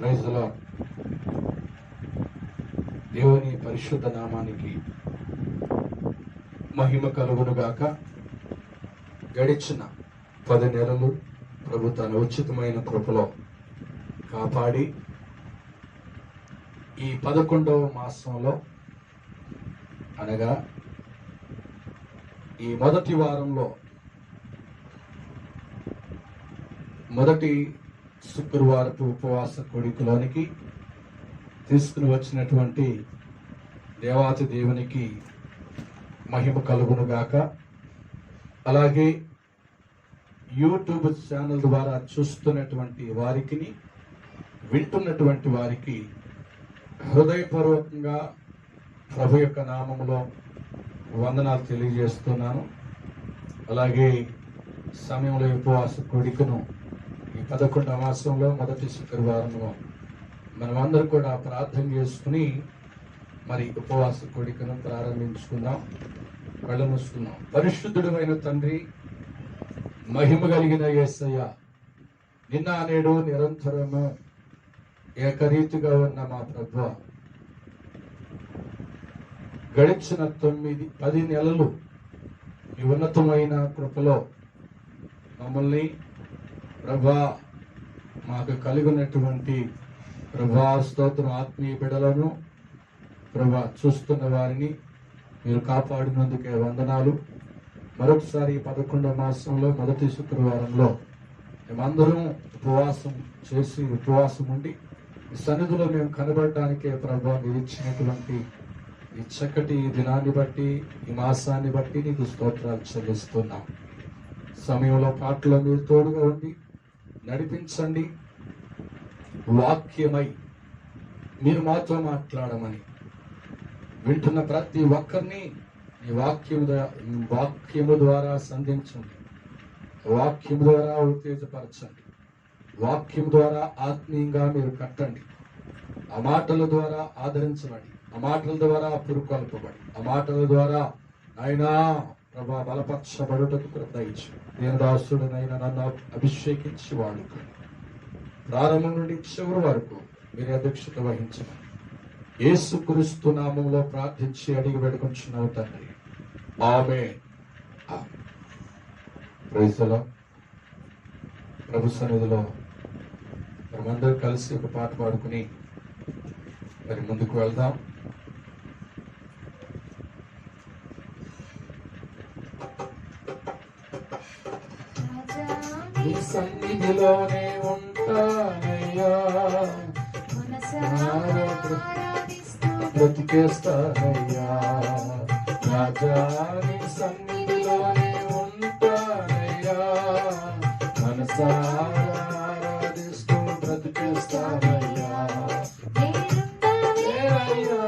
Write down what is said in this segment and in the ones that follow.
Praise the lord. దేవుని పరిశుద్ధ నామానికి మహిమ కలుగునుగాక. గడిచిన 10 నెలలు ప్రభు తన ఉచితమైన కృపలో కాపాడి ఈ 11వ మాసంలో అనగా ఈ మొదటి వారంలో మొదటి శుక్రవారపు ఉపవాస కోడికలోనికి తీసుకుని వచ్చినటువంటి దేవాతి దేవునికి మహిమ కలుగునుగాక. అలాగే యూట్యూబ్ ఛానల్ ద్వారా చూస్తున్నటువంటి వారికి, వింటున్నటువంటి వారికి హృదయపూర్వకంగా ప్రభు యొక్క నామములో వందనాలు తెలియజేస్తున్నాను. అలాగే సమయంలో ఉపవాస కోడికను ఈ 11వ మాసంలో మొదటి శుక్రవారంలో మనమందరూ కూడా ప్రార్థన చేసుకుని మరి ఉపవాస కోడికను ప్రారంభించుకుందాం. కళ్ళు మూసుకుందాం. పరిశుద్ధుడైన తండ్రి, మహిమ కలిగిన యేసయ్య, నిన్న నేడు నిరంతరము ఏకరీతిగా ఉన్న మా ప్రభువా, గడిచిన 10 నెలలు ఈ ఉన్నతమైన కృపలో మమ్మల్ని ప్రభా మాకు కలిగినటువంటి ప్రభా స్తోత్రం ఆత్మీయ బిడ్డలను ప్రభా చూస్తున్న వారిని మీరు కాపాడినందుకే వందనాలు. మరొకసారి 11వ మాసంలో మొదటి శుక్రవారంలో మేమందరం ఉపవాసం ఉండి ఈ సన్నిధిలో మేము కనబడడానికే ప్రభా మీరు ఇచ్చినటువంటి ఈ చక్కటి దినాన్ని బట్టి, ఈ మాసాన్ని బట్టి నీకు స్తోత్రాలు చెల్లిస్తున్నాం. సమయంలో పాటలో మీరు తోడుగా ఉండి నడిపించండి. వాక్యమై మీరు మాతో మాట్లాడమని వింటున్న ప్రతి ఒక్కరిని ఈ వాక్యము ద్వారా సంధించండి. వాక్యము ద్వారా ఉత్తేజపరచండి. వాక్యం ద్వారా ఆత్మీయంగా మీరు కట్టండి. ఆ మాటల ద్వారా ఆదరించబడి, ఆ మాటల ద్వారా పురుకొల్పబడి, ఆ మాటల ద్వారా అయినా ప్రభా బలపరచబడుటకు కృతయించు. నేను దాసుడునైనా నన్ను అభిషేకించి వాడుకోండి. ప్రారంభం నుండి చివరి వరకు మీరు అధ్యక్షత వహించండి. యేసుక్రీస్తు నామంలో ప్రార్థించి అడిగి పెట్టుకుంటున్నావు తండ్రి, ఆమేన్. Praise the Lord. ప్రభు సన్నిధిలో మనమందరూ కలిసి ఒక పాట పాడుకుని మరి ముందుకు వెళ్దాం. నీ సన్నిధిలోనే ఉంటానయ్యా, బ్రతికేస్తానయ్యా. రాజా నీ సన్నిధిలోనే ఉంటానయ్యా, మనసారా ఆరాధిస్తూ బ్రతికేస్తానయ్యా. రాజా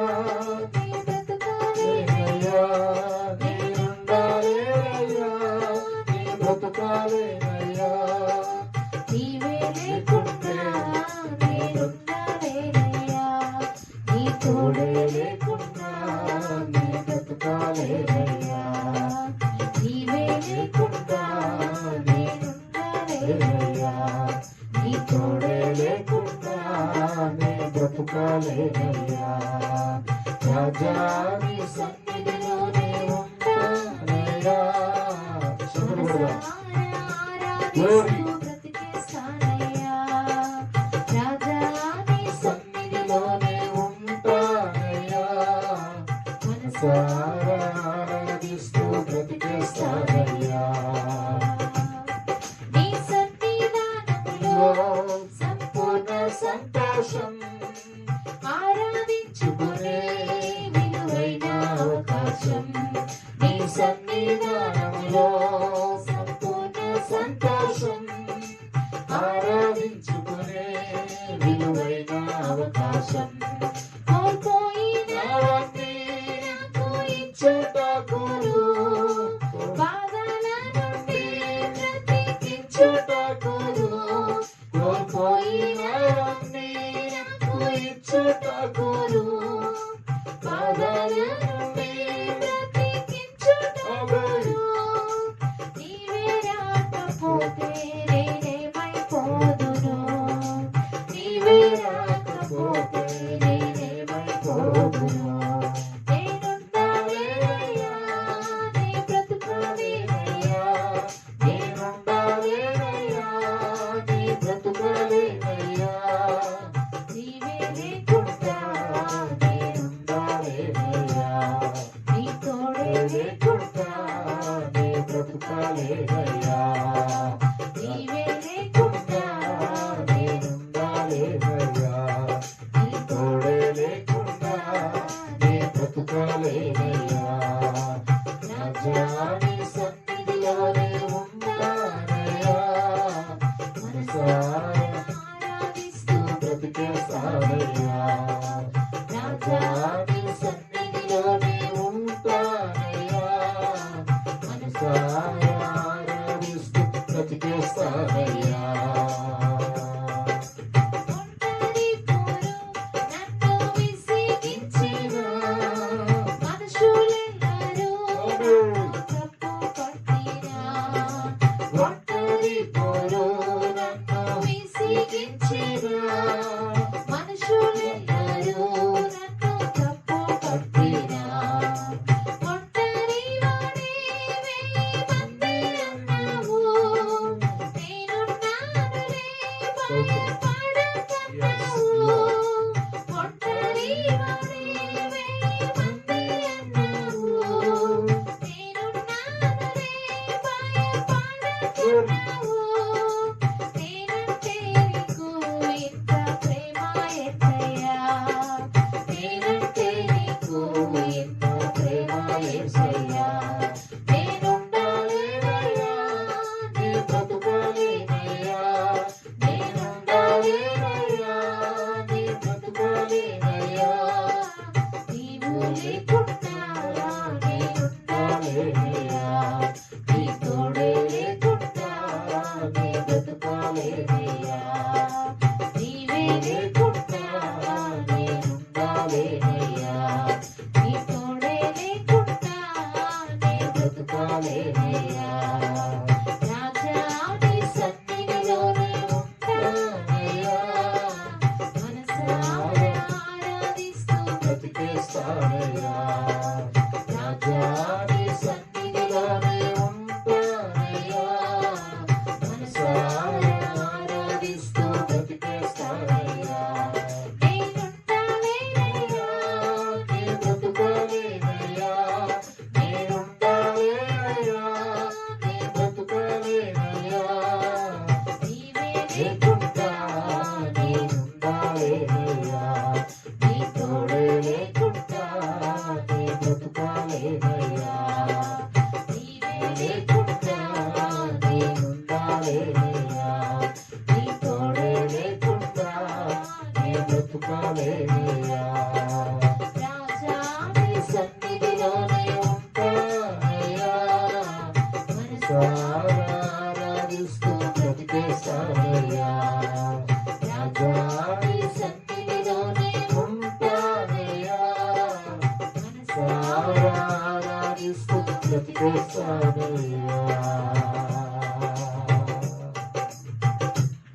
నీ సన్నిధిలోనే ఉంటానయ్యా. బ్రతికేస్తానయ్యా. రాజా నీ సన్నిధిలోనే ఉంటానయ్యా, మనసారా ఆరాధిస్తూ బ్రతికేస్తానయ్యా. నీ సన్నిధానములో సంపూర్ణ సంతోషం, ఆరాధించుకునే విలువైన అవకాశం. నీ సన్నిధానములో సంపూర్ణ సంతోషం, ఆరాధించుకునే విలువైన అవకాశం. కోల్పోయినవన్నీ నాకు ఇచ్చుటకును, బాధల నుండి బ్రతికించుటకును. కోల్పోయినవన్నీ నాకు ఇచ్చుటకును, బాధల నుండి బ్రతికించుటకును. నీవే రాకపోతే నేనేమైపోదును, నీవే రా బ్రతికేస్తానయ్యా. రాజా నీ సన్నిధిలోనే ఉంటానయ్యా, మనసారా ఆరాధిస్తూ బ్రతికేస్తానయ్యా.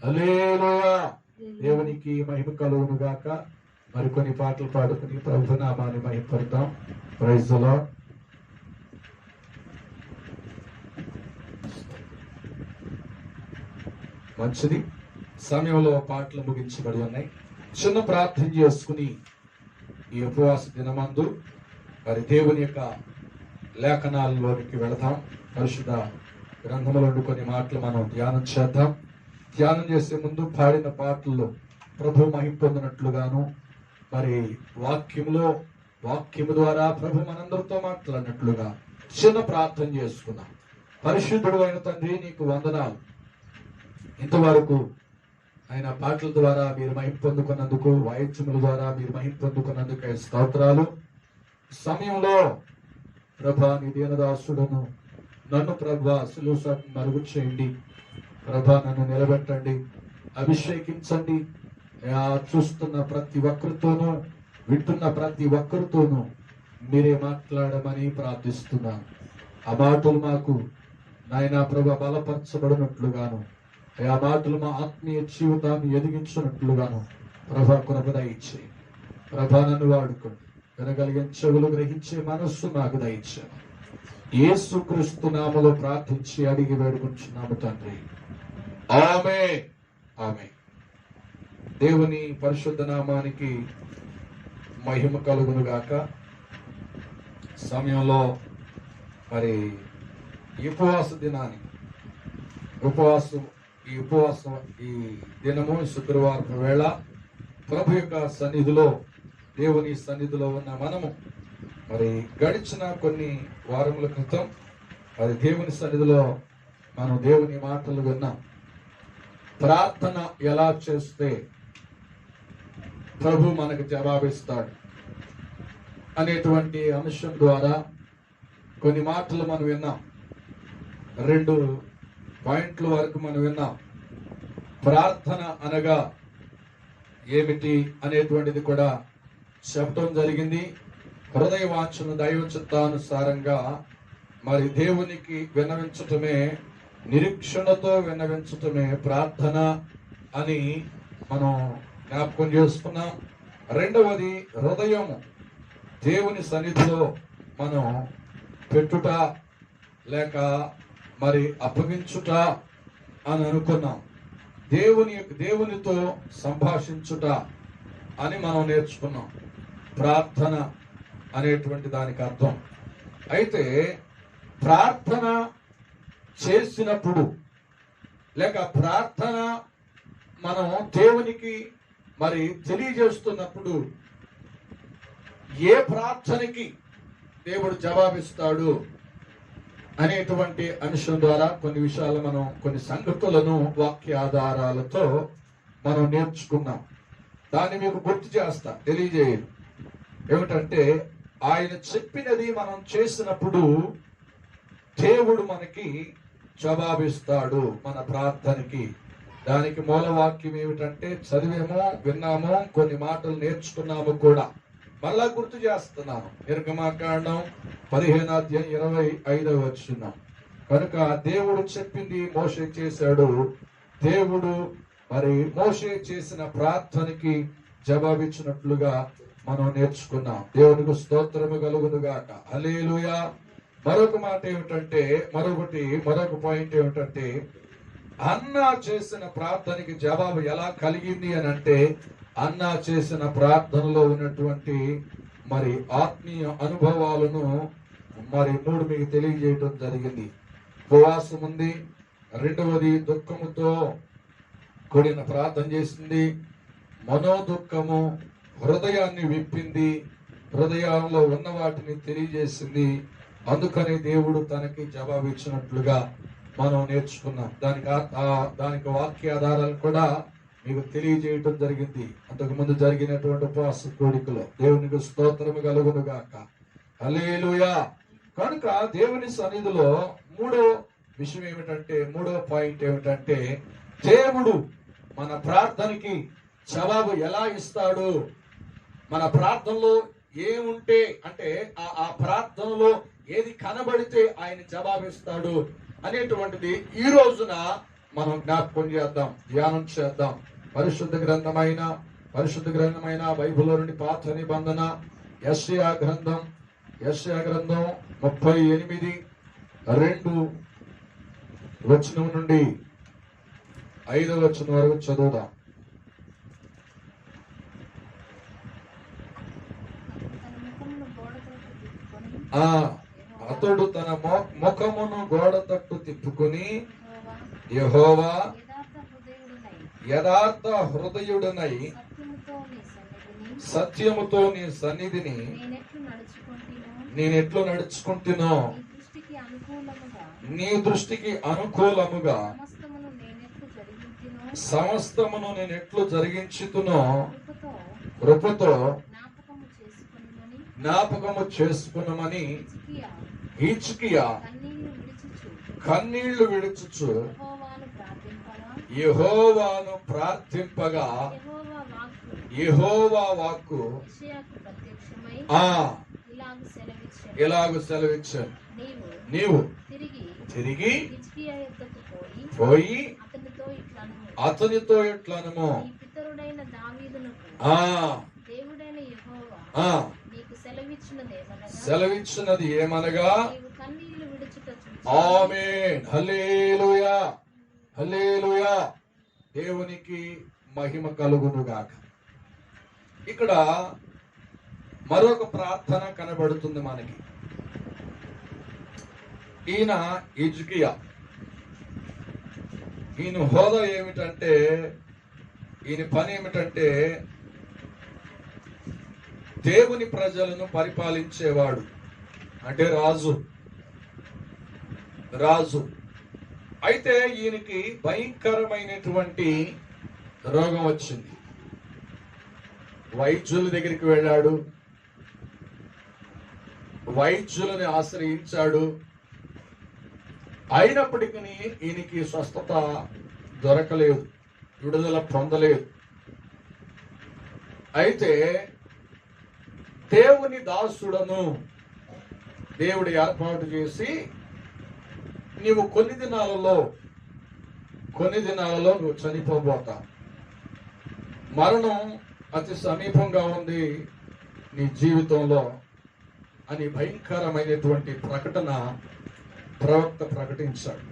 హల్లెలూయా. దేవునికి మహిమ కలుగును గాక. మరికొన్ని పాటలు పాడుకుని ప్రభు నామాన్ని మహిమపడతాం. Praise the lord. మంచిది. సమయంలో పాటలు ముగించబడి ఉన్నాయి. చిన్న ప్రార్థన చేసుకుని ఈ ఉపవాస దినమందు మరి దేవుని యొక్క లేఖనాల్లోనికి వెళదాం. పరిశుద్ధ గ్రంథములో కొన్ని మాటలు మనం ధ్యానం చేద్దాం. ధ్యానం చేసే ముందు పాడిన పాటల్లో ప్రభు మహిమ పొందినట్లుగాను, మరి వాక్యము ద్వారా ప్రభు మనందరితో మాట్లాడినట్లుగా చిన్న ప్రార్థన చేసుకున్నాం. పరిశుద్ధుడు అయిన తండ్రి, నీకు వందనాలు. ఇంతవరకు ఆయన పాటల ద్వారా మీరు మహిమ పొందుకున్నందుకు, వాయిద్యముల ద్వారా మీరు మహిమ పొందుకున్నందుకు స్తోత్రాలు. సమయంలో ప్రభా నీ దీనదాసుడును నన్ను ప్రభా సులువు మరుగు చేయండి. ప్రభా నన్ను నిలబెట్టండి, అభిషేకించండి. చూస్తున్న ప్రతి ఒక్కరితోనూ, వింటున్న ప్రతి ఒక్కరితోనూ మీరే మాట్లాడమని ప్రార్థిస్తున్నాను. ఆ మాటలు మాకు నాయనా ప్రభా బలపరచబడినట్లుగాను, ఆ మాటలు మా ఆత్మీయ జీవితాన్ని ఎదిగించినట్లుగాను ప్రభా కృప దయచేయండి. ప్రభా నన్ను వాడుకోండి. వినగలిగిన చెవులు గ్రహించే మనస్సు నాకు దయచేయండి. యేసుక్రీస్తు నామములో ప్రార్థించి అడిగి వేడుకుంటున్నాము తండ్రి. ఆమేన్. ఆమేన్. దేవుని పరిశుద్ధ నామానికి మహిమ కలుగును గాక. సమయంలో మరి ఈ ఉపవాస ఈ దినము శుక్రవారం వేళ ప్రభు యొక్క సన్నిధిలో, దేవుని సన్నిధిలో ఉన్న మనము మరి గడిచిన కొన్ని వారముల క్రితం మరి దేవుని సన్నిధిలో మనం దేవుని మాటలు విన్నాం. ప్రార్థన ఎలా చేస్తే ప్రభు మనకు జవాబిస్తాడు అనేటువంటి అంశం ద్వారా కొన్ని మాటలు మనం విన్నాం. 2 పాయింట్ల వరకు మనం విన్నాం. ప్రార్థన అనగా ఏమిటి అనేటువంటిది కూడా చెప్పడం జరిగింది. హృదయ వాంఛను దైవ చిత్తానుసారంగా మరి దేవునికి విన్నవించటమే, నిరీక్షణతో విన్నవించటమే ప్రార్థన అని మనం జ్ఞాపకం చేసుకున్నాం. రెండవది హృదయము దేవుని సన్నిధిలో మనం పెట్టుట లేక మరి అప్పగించుట అని అనుకున్నాం. దేవునితో సంభాషించుట అని మనం నేర్చుకున్నాం. ప్రార్థన అనేటువంటి దానికి అర్థం. అయితే ప్రార్థన చేసినప్పుడు లేక ప్రార్థన మనం దేవునికి మరి తెలియజేస్తున్నప్పుడు ఏ ప్రార్థనకి దేవుడు జవాబిస్తాడు అనేటువంటి అంశం ద్వారా కొన్ని విషయాలు మనం, కొన్ని సంగతులను వాక్యాధారాలతో మనం నేర్చుకున్నాం. దాన్ని మీకు గుర్తు చేస్తా, తెలియజేయాలి. ఏమిటంటే ఆయన చెప్పినది మనం చేసినప్పుడు దేవుడు మనకి జవాబిస్తాడు మన ప్రార్థనకి. దానికి మూలవాక్యం ఏమిటంటే చదివేమో, విన్నామో, కొన్ని మాటలు నేర్చుకున్నాము కూడా. మళ్ళా గుర్తు చేస్తున్నాను. నిర్గమాకాండం 15:25 వచనం. కనుక దేవుడు చెప్పింది మోషే చేశాడు. దేవుడు మరి మోషే చేసిన ప్రార్థనకి జవాబిచ్చినట్లుగా మనం నేర్చుకున్నాం. దేవునికి స్తోత్రము కలుగును గాక. హల్లెలూయా. మరొక మాట ఏమిటంటే, మరొక పాయింట్ ఏమిటంటే, అన్నా చేసిన ప్రార్థనకి జవాబు ఎలా కలిగింది అని అంటే, అన్నా చేసిన ప్రార్థనలో ఉన్నటువంటి మరి ఆత్మీయ అనుభవాలను మరి 3 మీకు తెలియజేయడం జరిగింది. ఉపవాసం ఉంది. రెండవది దుఃఖముతో కూడిన ప్రార్థన చేసింది. మనోదుఃఖము హృదయాన్ని విప్పింది, హృదయాల్లో ఉన్న వాటిని తెలియజేసింది. అందుకని దేవుడు తనకి జవాబు ఇచ్చినట్లుగా మనం నేర్చుకున్నాం. దానికి వాక్యాధారాలు కూడా మీకు తెలియజేయటం జరిగింది. అంతకుముందు జరిగినటువంటి ఉపవాస కోడికలో. దేవునికి స్తోత్రము కలుగును గాక. హల్లెలూయా. కనుక దేవుని సన్నిధిలో మూడో విషయం ఏమిటంటే, మూడో పాయింట్ ఏమిటంటే, దేవుడు మన ప్రార్థనకి జవాబు ఎలా ఇస్తాడు, మన ప్రార్థనలో ఏముంటే అంటే ఆ ప్రార్థనలో ఏది కనబడితే ఆయన జవాబిస్తాడు అనేటువంటిది ఈ రోజున మనం జ్ఞాపకం చేద్దాం, ధ్యానం చేద్దాం. పరిశుద్ధ గ్రంథమైన బైబిల్లో నుండి పాత నిబంధన యెషయా గ్రంథం 38:2 వచనం నుండి 5వ వచనం వరకు చదువుదాం. అతడు తన ముఖమును గోడ తట్టు తిప్పుకొని, యెహోవా యథార్థ హృదయుడనై సత్యముతో నీ సన్నిధిని నేనెట్లు నడుచుకుంటునో, నీ దృష్టికి అనుకూలముగా సమస్తమును నేనెట్లు జరిగించుతునో కృపతో జ్ఞాపకము చేసుకునమని హిజ్కియా కన్నీళ్లు విడుచుచు యెహోవాను ప్రార్థింపగా, యెహోవా వాక్కు ఇలాగు సెలవిచ్చాను, నీవు తిరిగి పోయి అతనితో ఇట్లనము, సెలవిచ్చినది ఏమనగా, ఆమేన్. హల్లెలూయా, హల్లెలూయా. దేవునికి మహిమ కలుగును గాక. ఇక్కడ మరొక ప్రార్థన కనబడుతుంది మనకి. ఈయన హిజ్కియా. ఈయన హోదా ఏమిటంటే, ఈయన పని ఏమిటంటే దేవుని ప్రజలను పరిపాలించేవాడు, అంటే రాజు. అయితే ఈయనకి భయంకరమైనటువంటి రోగం వచ్చింది. వైద్యుల దగ్గరికి వెళ్ళాడు, వైద్యులని ఆశ్రయించాడు. అయినప్పటికీ ఈయనకి స్వస్థత దొరకలేదు, విడుదల పొందలేదు. అయితే దేవుని దాసుడను దేవుడు ఏర్పాటు చేసి, నీవు కొన్ని దినాలలో నువ్వు చనిపోబోతా, మరణం అతి సమీపంగా ఉంది నీ జీవితంలో అని భయంకరమైనటువంటి ప్రకటన ప్రవక్త ప్రకటించాడు.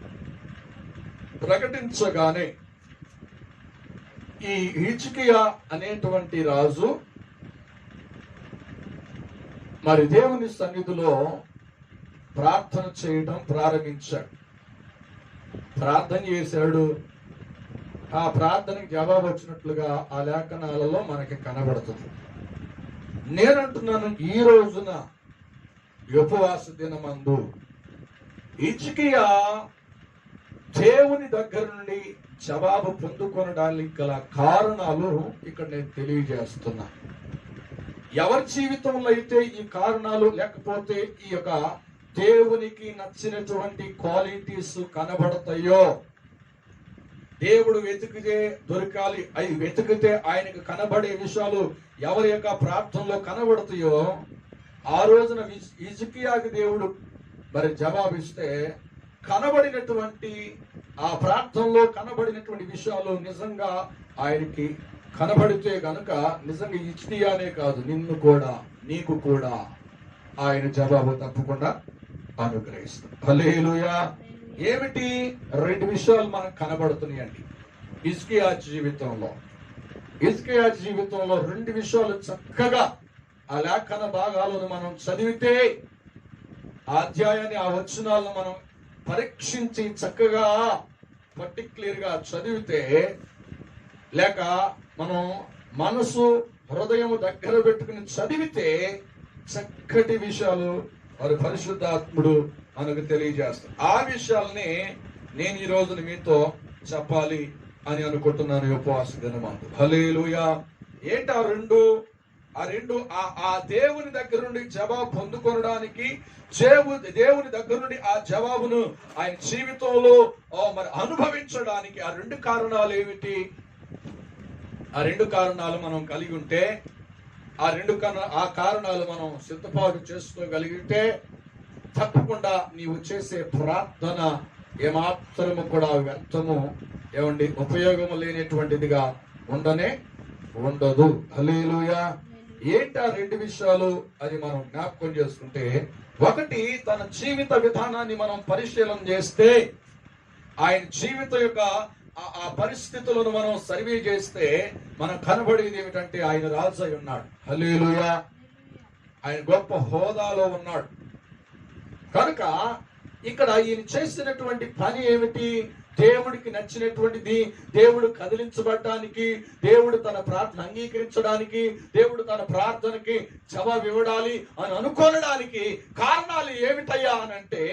ప్రకటించగానే ఈ హిజ్కియా అనేటువంటి రాజు మరి దేవుని సన్నిధిలో ప్రార్థన చేయడం ప్రారంభించాడు. ప్రార్థన చేశాడు. ఆ ప్రార్థనకి జవాబు వచ్చినట్లుగా ఆ లేఖనాలలో మనకి కనబడుతుంది. నేనంటున్నాను, ఈ రోజున ఉపవాస దినమందు హిజ్కియా దేవుని దగ్గర నుండి జవాబు పొందుకొనడానికి గల కారణాలు ఇక్కడ నేను తెలియజేస్తున్నా. ఎవరి జీవితంలో అయితే ఈ కారణాలు లేకపోతే ఈ యొక్క దేవునికి నచ్చినటువంటి క్వాలిటీస్ కనబడతాయో, దేవుడు వెతికితే దొరకాలి, అవి వెతికితే ఆయనకు కనబడే విషయాలు ఎవరి యొక్క ప్రార్థనలో కనబడతాయో, ఆ రోజున హిజ్కియాకి దేవుడు మరి జవాబిస్తే కనబడినటువంటి ఆ ప్రార్థనలో కనబడినటువంటి విషయాలు నిజంగా ఆయనకి కనబడితే గనుక నిజంగా హిజ్కియానే కాదు, నిన్ను కూడా నీకు కూడా ఆయన జవాబు తప్పకుండా అనుగ్రహిస్తాడు. హల్లెలూయా. ఏమిటి? రెండు విషయాలు మనకు కనబడుతున్నాయండి హిజ్కియా జీవితంలో రెండు విషయాలు చక్కగా ఆ లేఖన భాగాలను మనం చదివితే, ఆ అధ్యాయాన్ని ఆ వచనాలను మనం పరీక్షించి చక్కగా పర్టిక్యులర్ గా చదివితే, లేక మనం మనసు హృదయము దగ్గర పెట్టుకుని చదివితే చక్కటి విషయాలు వారి పరిశుద్ధాత్ముడు మనకు తెలియజేస్తాడు. ఆ విషయాల్ని నేను ఈ రోజున మీతో చెప్పాలి అని అనుకుంటున్నాను ఉపవాస దినమందు. హల్లెలూయా. ఏంటి ఆ రెండు ఆ దేవుని దగ్గర నుండి జవాబు పొందుకొనడానికి, దేవుని దగ్గర నుండి ఆ జవాబును ఆయన జీవితంలో మరి అనుభవించడానికి ఆ రెండు కారణాలు ఏమిటి? ఆ రెండు కారణాలు మనం కలిగి ఉంటే, ఆ కారణాలు మనం సిద్ధపాటు చేసుకోగలిగితే తప్పకుండా నీవు చేసే ప్రార్థన ఏమాత్రము కూడా వ్యర్థము ఉపయోగము లేనటువంటిదిగా ఉండదు. హల్లెలూయా. ఏంటి ఆ రెండు విషయాలు అని మనం జ్ఞాపకం చేసుకుంటే, ఒకటి, తన జీవిత విధానాన్ని మనం పరిశీలన చేస్తే, ఆయన జీవిత యొక్క ఆ పరిస్థితులను మనం సర్వే చేస్తే మనం కనబడేది ఏమిటంటే ఆయన రాజు అయి ఉన్నాడు. హల్లెలూయా. ఆయన గొప్ప హోదాలో ఉన్నాడు. కనుక ఇక్కడ ఈయన చేసినటువంటి పని ఏమిటి? దేవుడికి నచ్చినటువంటిది, దేవుడు కదిలించబడటానికి, దేవుడు తన ప్రార్థన అంగీకరించడానికి, దేవుడు తన ప్రార్థనకి జవాబు ఇవ్వడాలి అని అనుకోవడానికి కారణాలు ఏమిటయ్యా అని అంటే,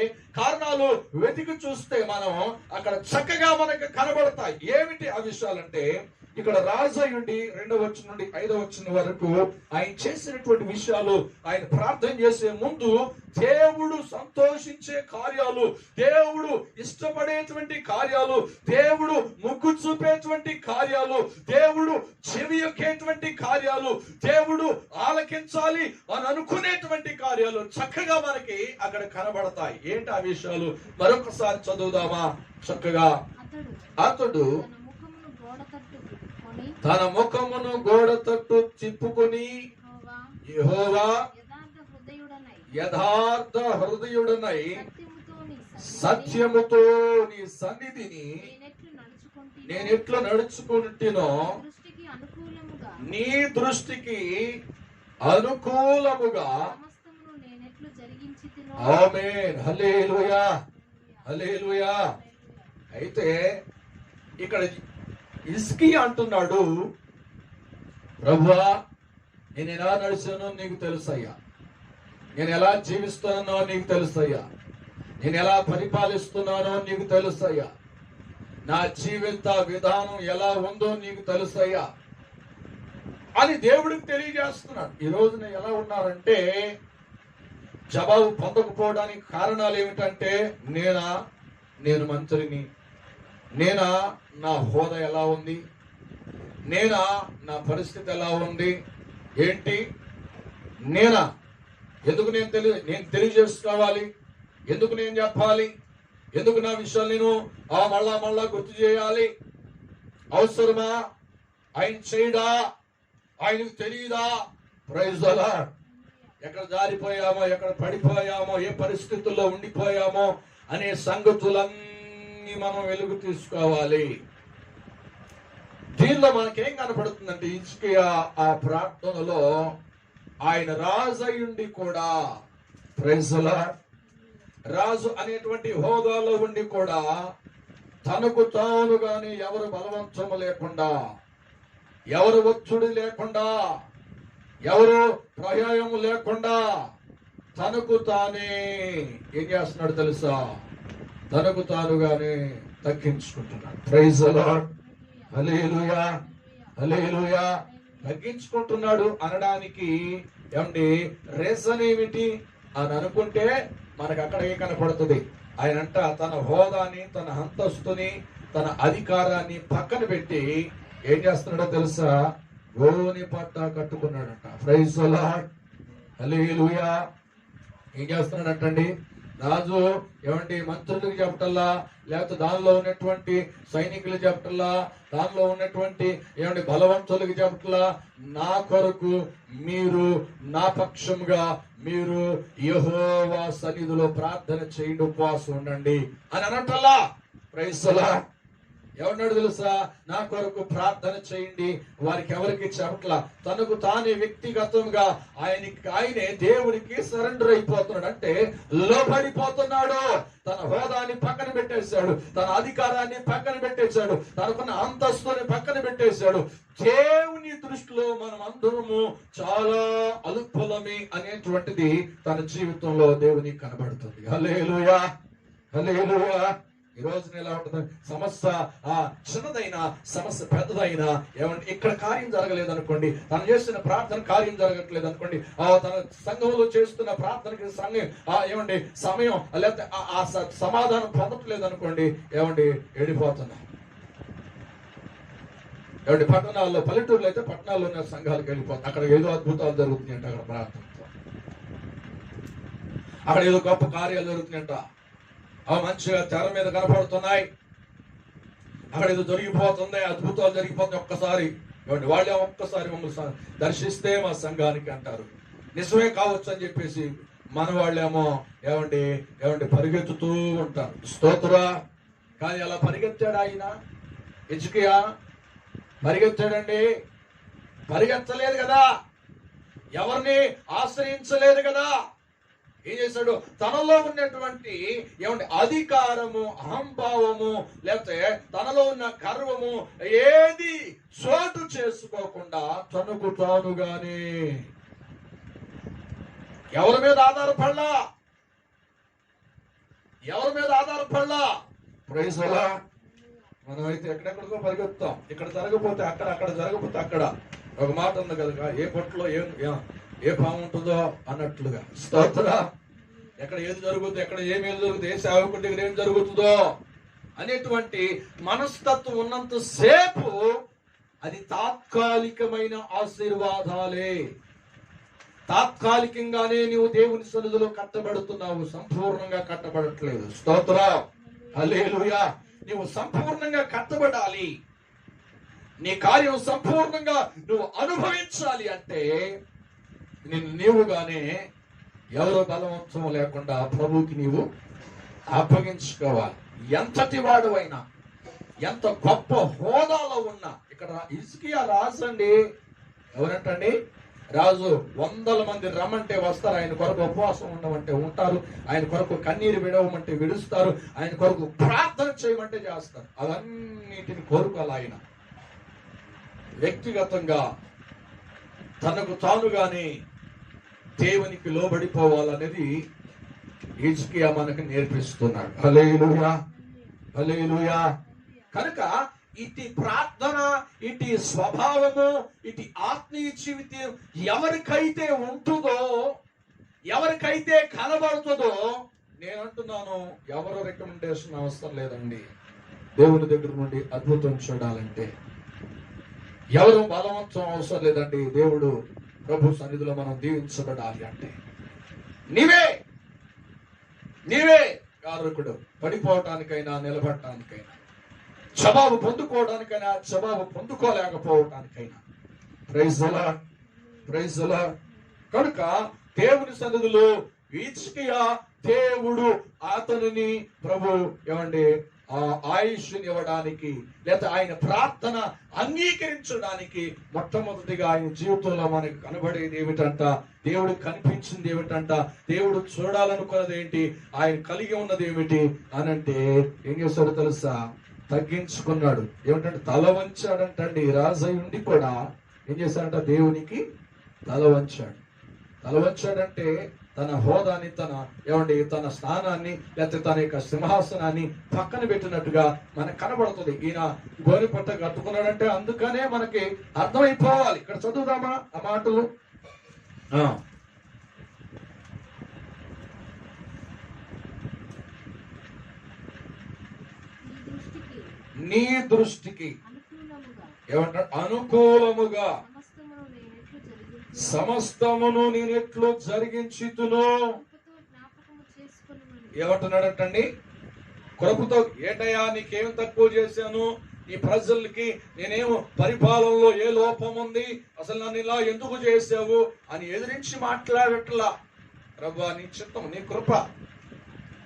కారణాలు వెతికి చూస్తే మనం అక్కడ చక్కగా మనకు కనబడతాయి. ఏమిటి ఆ విషయాలంటే, ఇక్కడ రాజయ్యుండి 2వ వచనం నుండి 5వ వచనం వరకు ఆయన చేసినటువంటి విషయాలు, ఆయన ప్రార్థన చేసే ముందు దేవుడు సంతోషించే కార్యాలు, దేవుడు ఇష్టపడేటువంటి కార్యాలు, దేవుడు మొగ్గు చూపేటువంటి కార్యాలు, దేవుడు చెవి యొక్కేటువంటి కార్యాలు, దేవుడు ఆలకించాలి అని అనుకునేటువంటి కార్యాలు చక్కగా మనకి అక్కడ కనబడతాయి. ఏంటి ఆ విషయాలు? మరొకసారి చదువుదామా చక్కగా. అతడు తన ముఖమును గోడ తట్టు తిప్పుకొని యెహోవా యథార్థ హృదయుడనై సత్యముతో నీ సన్నిధిని నేనెట్లు నడుచుకుంటునో నీ దృష్టికి అనుకూలముగా. ఆమేన్. హల్లెలూయా. హల్లెలూయా. అయితే ఇక్కడ హిజ్కియా అంటున్నాడు, ప్రభువా నేను ఎలా నడిచానో నీకు తెలుసయ్యా, నేను ఎలా జీవిస్తున్నానో నీకు తెలుసయ్యా, నేను ఎలా పరిపాలిస్తున్నానో నీకు తెలుసయ్యా, నా జీవిత విధానం ఎలా ఉందో నీకు తెలుసయ్యా అని దేవుడికి తెలియజేస్తున్నాడు. ఈ రోజున ఎలా ఉన్నారంటే జవాబు పొందకపోవడానికి కారణాలు ఏమిటంటే నేను మంత్రిని, నా హోదా ఎలా ఉంది, నా పరిస్థితి ఎలా ఉంది, ఏంటి ఎందుకు నేను తెలియజేసుకోవాలి, ఎందుకు నేను చెప్పాలి, ఎందుకు నా విషయాలు నేను మళ్ళా గుర్తు చేయాలి, అవసరమా, ఆయన చేయడా, ఆయనకు తెలియదా? Praise the lord. ఎక్కడ జారిపోయామో, ఎక్కడ పడిపోయామో, ఏ పరిస్థితుల్లో ఉండిపోయామో అనే సంగతులన్నీ మనం వెలుగు తీసుకోవాలి. దీనిలో మనకేం కనపడుతుందంటే హిజ్కియా ఆ ప్రార్థనలో ఆయన రాజు అయ్యుండి కూడా, ప్రైజ్ ది లార్డ్, రాజు అనేటువంటి హోదాలో ఉండి కూడా తనకు తానుగానే ఎవరు బలవంతము లేకుండా, ఎవరు ఒత్తిడి లేకుండా, ఎవరు ప్రయాయము లేకుండా తనకు తానే ఏం చేస్తున్నాడు తెలుసా? తనకు తానుగానే తగ్గించుకుంటున్నాడు. ప్రైజ్ ది లార్డ్, హల్లెలూయా, హల్లెలూయా. తగ్గించుకుంటున్నాడు అనడానికి ఏమండి రీజన్ ఏమిటి అని అనుకుంటే మనకు అక్కడ ఏం కనపడుతుంది? ఆయనంట తన హోదాని, తన అంతస్తుని, తన అధికారాన్ని పక్కన పెట్టి ఏం చేస్తున్నాడో తెలుసా? గోని పట్ట కట్టుకున్నాడంట. ప్రైజ్ ది లార్డ్, హల్లెలూయా. ఏం చేస్తున్నాడంటండి? రాజు ఏమండి మంత్రులకు చెప్పటల్లా, లేకపోతే దానిలో ఉన్నటువంటి సైనికులు చెప్పటల్లా, దానిలో ఉన్నటువంటి ఏమండి బలవంతులకు చెప్పటల్లా, నా కొరకు మీరు నా పక్షముగా మీరు యెహోవా సన్నిధిలో ప్రార్థన చేయండి, ఉపవాసం ఉండండి అని అనటల్లా. Praise the Lord. ఎవరినాడు తెలుసా? నా కొరకు ప్రార్థన చేయండి. వారికి ఎవరికి చెప్పట్లా, తనకు తానే వ్యక్తిగతంగా ఆయనే దేవుడికి సరెండర్ అయిపోతున్నాడు. అంటే లోబడిపోతున్నాడు. తన హోదాని పక్కన పెట్టేశాడు, తన అధికారాన్ని పక్కన పెట్టేశాడు, తనకున్న అంతస్తుని పక్కన పెట్టేశాడు. దేవుని దృష్టిలో మనం అందరము చాలా అల్పులమే అనేటువంటిది తన జీవితంలో దేవునికి కనబడుతుంది. హల్లెలూయా, హల్లెలూయా. ఈ రోజున ఎలా ఉంటుంది? సమస్య చిన్నదైనా, సమస్య పెద్దదైనా, ఏమంటే ఇక్కడ కార్యం జరగలేదు అనుకోండి, తను చేస్తున్న ప్రార్థన కార్యం జరగట్లేదు అనుకోండి, తన సంఘంలో చేస్తున్న ప్రార్థనకి ఏమండి సమయం లేకపోతే ఆ సమాధానం పొందట్లేదు అనుకోండి, ఏమండి ఏడిపోతున్నాం. ఏమండి పట్టణాల్లో, పల్లెటూరులో అయితే పట్టణాల్లో ఉన్న సంఘాలకు వెళ్ళిపోతాం. అక్కడ ఏదో అద్భుతాలు జరుగుతున్నాయంట, అక్కడ ప్రార్థనతో అక్కడ ఏదో గొప్ప కార్యాలు జరుగుతున్నాయంట, మంచిగా తెర మీద కనపడుతున్నాయి, అక్కడ ఏదో జరిగిపోతుంది, అద్భుతాలు జరిగిపోతున్నాయి. ఒక్కసారి ఏమండి వాళ్ళే ఒక్కసారి మమ్మల్ని దర్శిస్తే మా సంఘానికి అంటారు. నిజమే కావచ్చు అని చెప్పేసి మన వాళ్ళేమో ఏమండి పరిగెత్తుతూ ఉంటారు. స్తోత్రా. కానీ అలా పరిగెత్తాడు ఆయన హిజ్కియా? పరిగెత్తాడండి? పరిగెత్తలేదు కదా, ఎవరిని ఆశ్రయించలేదు కదా. ఏం చేశాడు? తనలో ఉన్నటువంటి అధికారము, అహంభావము, లేకపోతే తనలో ఉన్న గర్వము ఏది చోటు చేసుకోకుండా తనకు తానుగానే ఎవరి మీద ఆధారపడలా. Praise the lord. మనమైతే ఎక్కడెక్కడికో పరిగెత్తాం, ఇక్కడ జరగపోతే అక్కడ, అక్కడ జరగపోతే అక్కడ. ఒక మాట ఉంది కదా, ఏ పొట్టులో ఏ పాము ఉంటుందో అన్నట్లుగా. స్తోత్ర. ఎక్కడ ఏది జరుగుతుందో, ఎక్కడ ఏమి జరుగుతుంది, ఏ సేవకుడి దగ్గర ఏం జరుగుతుందో అనేటువంటి మనస్తత్వం ఉన్నంత సేపు అది తాత్కాలికమైన ఆశీర్వాదాలే. తాత్కాలికంగానే నీవు దేవుని సన్నిధిలో కట్టబడుతున్నావు, సంపూర్ణంగా కట్టబడట్లేదు. స్తోత్ర, హల్లెలూయా. నీవు సంపూర్ణంగా కట్టబడాలి, నీ కార్యం సంపూర్ణంగా నువ్వు అనుభవించాలి అంటే నీవుగానే ఎవరో బలవంతం లేకుండా ప్రభువుకి నీవు అప్పగించుకోవాలి. ఎంతటి వాడు అయినా, ఎంత గొప్ప హోదాలో ఉన్నా. ఇక్కడ హిజ్కియా రాజు అండి. ఎవరంటండి? రాజు. 100 మంది రమ్మంటే వస్తారు, ఆయన కొరకు ఉపవాసం ఉండమంటే ఉంటారు, ఆయన కొరకు కన్నీరు విడవమంటే విడుస్తారు, ఆయన కొరకు ప్రార్థన చేయమంటే చేస్తారు. అవన్నిటిని కోరుకోవాలి. ఆయన వ్యక్తిగతంగా తనకు తానుగానే దేవునికి లోబడిపోవాలనేది హిజ్కియా మనకు నేర్పిస్తున్నాడు. హల్లెలూయా, హల్లెలూయా. కనుక ఇటు ప్రార్థన, ఇటు స్వభావము, ఇటు ఆత్మీయ జీవితం ఎవరికైతే ఉంటుందో, ఎవరికైతే కనబడుతుందో, నేను అంటున్నాను, ఎవరు రికమెండేషన్ అవసరం లేదండి. దేవుని దగ్గర నుండి అద్భుతం చూడాలంటే ఎవరు బలవంతం అవసరం లేదండి. దేవుడు ప్రభు సన్నిధిలో మనం దీవించబడాలి అంటే నీవే కారకుడు. పడిపోవటానికైనా, నిలబడటానికైనా, జవాబు పొందుకోవడానికైనా, జవాబు పొందుకోలేకపోవటానికైనా. Praise the Lord, praise the Lord. కనుక దేవుని సన్నిధిలో హిజ్కియా, దేవుడు అతనిని ప్రభు ఏమండి ఆయుష్ని ఇవ్వడానికి, లేదా ఆయన ప్రార్థన అంగీకరించడానికి మొట్టమొదటిగా ఆయన జీవితంలో మనకు కనబడేది ఏమిటంట, దేవుడు కనిపించింది ఏమిటంట, దేవుడు చూడాలనుకున్నది ఏంటి, ఆయన కలిగి ఉన్నది ఏమిటి అనంటే ఏం చేస్తాడో తెలుసా? తగ్గించుకున్నాడు. ఏమిటంటే తల వంచాడంటండి. రాజై ఉండి కూడా ఏం చేశాడంట? దేవునికి తల వంచాడు. తల వంచాడంటే తన హోదాని, తన స్థానాన్ని, లేకపోతే తన యొక్క సింహాసనాన్ని పక్కన పెట్టినట్టుగా మనకు కనబడుతుంది. ఈయన గోని పట్ట కట్టుకున్నాడంటే అందుకనే మనకి అర్థమైపోవాలి. ఇక్కడ చదువుదామా ఆ మాటలు? నీ దృష్టికి ఏమంటాడు? అనుకూలముగా సమస్తమును నేనెట్లు జరిగించుతును. ఏమంటున్నాడటండి? కృపతో. ఏటయ్యా నీకేం తక్కువ చేశాను, ఈ ప్రజలకి నేనేమో పరిపాలనలో ఏ లోపం ఉంది, అసలు నన్ను ఇలా ఎందుకు చేసావు అని ఎదిరించి మాట్లాడట్లా. ప్రభువా నీ చిత్తం, నీ కృప,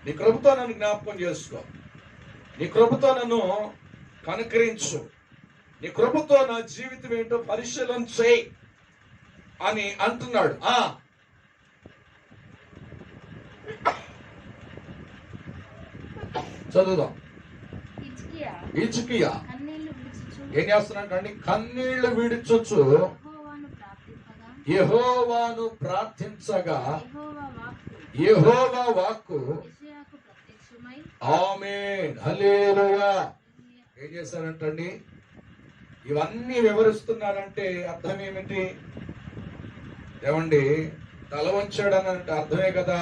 నీ కృపతో నన్ను జ్ఞాపకం చేసుకో, నీ కృపతో నన్ను కనుకరించు, నీ కృపతో నా జీవితం ఏంటో పరిశీలన చేయి అని అంటున్నాడు. చదువుదాం. హిజ్కియా ఏం చేస్తున్నాడండి? కన్నీళ్లు విడిచొచ్చు యెహోవాను ప్రార్థించగా యెహోవా వాక్కు ఆమేన్ హల్లెలూయా. ఏం చేశారంటండి? ఇవన్నీ వివరిస్తున్నాడంటే అర్థం ఏమిటి? ఏమండి, తల వంచాడని అంటే అర్థమే కదా,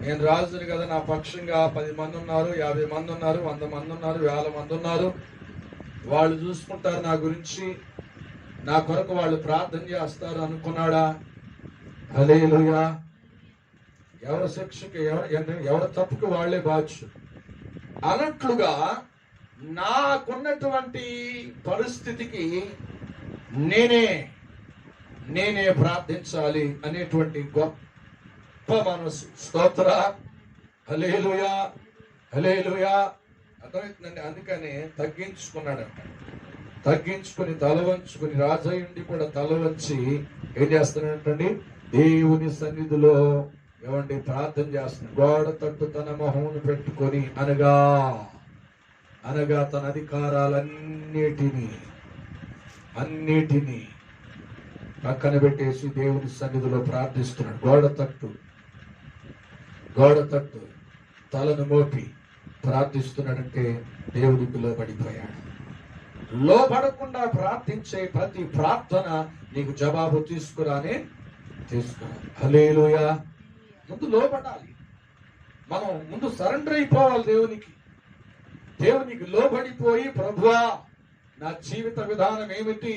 నేను రాజుని కదా, నా పక్షంగా 10 మంది ఉన్నారు, 50 మంది ఉన్నారు, 100 మంది ఉన్నారు, 1000 మంది ఉన్నారు, వాళ్ళు చూసుకుంటారు నా గురించి, నా కొరకు వాళ్ళు ప్రార్థన చేస్తారు అనుకున్నాడా? హల్లెలూయా. ఎవరి శిక్షకి, ఎవరి తప్పుకి వాళ్లే బాధ్యులు అన్నట్లుగా నాకున్నటువంటి పరిస్థితికి నేనే ప్రార్థించాలి అనేటువంటి గొప్ప మనసు. స్తోత్ర. హల్లెలూయా, హల్లెలూయా. అర్థమవుతుందండి. అందుకనే తగ్గించుకున్నాడంట. తగ్గించుకుని తల వంచుకుని, రాజయ్యుండి కూడా తల వంచి ఏం చేస్తున్నాడంటండి? దేవుని సన్నిధిలో ఏమండి ప్రార్థన చేస్తున్నాడు. గోడ తట్టు తన మొహమును పెట్టుకొని అనగా తన అన్నిటినీ పక్కన పెట్టేసి దేవుని సన్నిధిలో ప్రార్థిస్తున్నాడు. గోడ తట్టు తలను మోపి ప్రార్థిస్తున్నాడంటే దేవుడికి లోబడిపోయాడు. లోబడకుండా ప్రార్థించే ప్రతి ప్రార్థన నీకు జవాబు తీసుకురాలి. హల్లెలూయా. ముందు లోబడాలి. మనం ముందు సరెండర్ అయిపోవాలి దేవునికి లోబడిపోయి, ప్రభువా నా జీవిత విధానం ఏమిటి,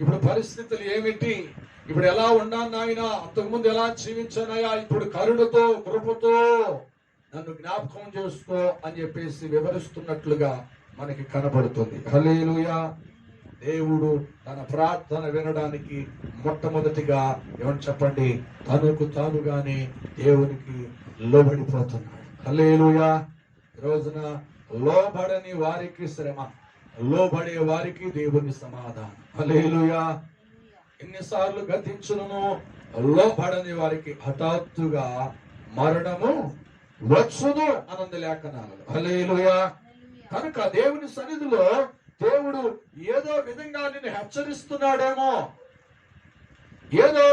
ఇప్పుడు పరిస్థితులు ఏమిటి, ఇప్పుడు ఎలా ఉన్నాను నాయనా, అంతకుముందు ఎలా జీవించానయా, ఇప్పుడు కరుణతో కృపతో నన్ను జ్ఞాపకం చేసుకో అని చెప్పేసి వివరిస్తున్నట్లుగా మనకి కనబడుతుంది. హల్లెలూయా. దేవుడు తన ప్రార్థన వినడానికి మొట్టమొదటిగా ఏమని చెప్పండి? తనకు తానుగానే దేవునికి లోబడిపోతున్నాడు. హల్లెలూయా. ఈ రోజున లోబడని వారికి శ్రమ, లోబడే వారికి దేవుని సమాధానం. హల్లెలూయా. ఎన్నిసార్లు గతించును, లోబడని వారికి హఠాత్తుగా మరణము వచ్చును అనంద లేఖనాలు. హల్లెలూయా. కనుక దేవుని సన్నిధిలో దేవుడు ఏదో విధంగా నిన్ను హెచ్చరిస్తున్నాడేమో, ఏదో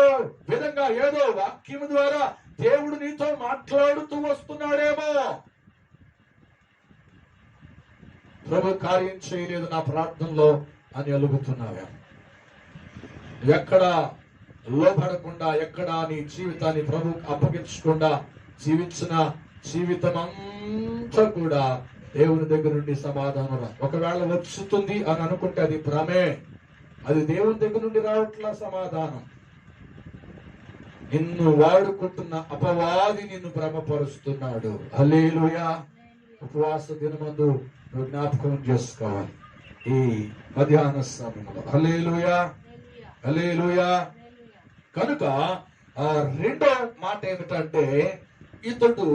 విధంగా ఏదో వాక్యం ద్వారా దేవుడు నీతో మాట్లాడుతూ వస్తున్నాడేమో. ప్రభు కార్యం చేయలేదు నా ప్రార్థనలో అని అలుగుతున్నావే. ఎక్కడ లోపడకుండా, ఎక్కడ నీ జీవితాన్ని ప్రభుకు అప్పగించకుండా జీవించిన జీవితం అంతా కూడా దేవుని దగ్గర నుండి సమాధానం ఒకవేళ వచ్చుతుంది అని అనుకుంటే అది భ్రమే. అది దేవుని దగ్గర నుండి రావట్లా సమాధానం. నిన్ను వాడుకుంటున్న అపవాది నిన్ను భ్రమపరుస్తున్నాడు. హల్లెలూయా. ఉపవాస దినమందు నువ్వు జ్ఞాపకం చేసుకోవాలి ఈ మధ్యాహ్న సమయంలో. హల్లెలూయా, హల్లెలూయా. కనుక రెండో మాట ఏమిటంటే, ఇతడు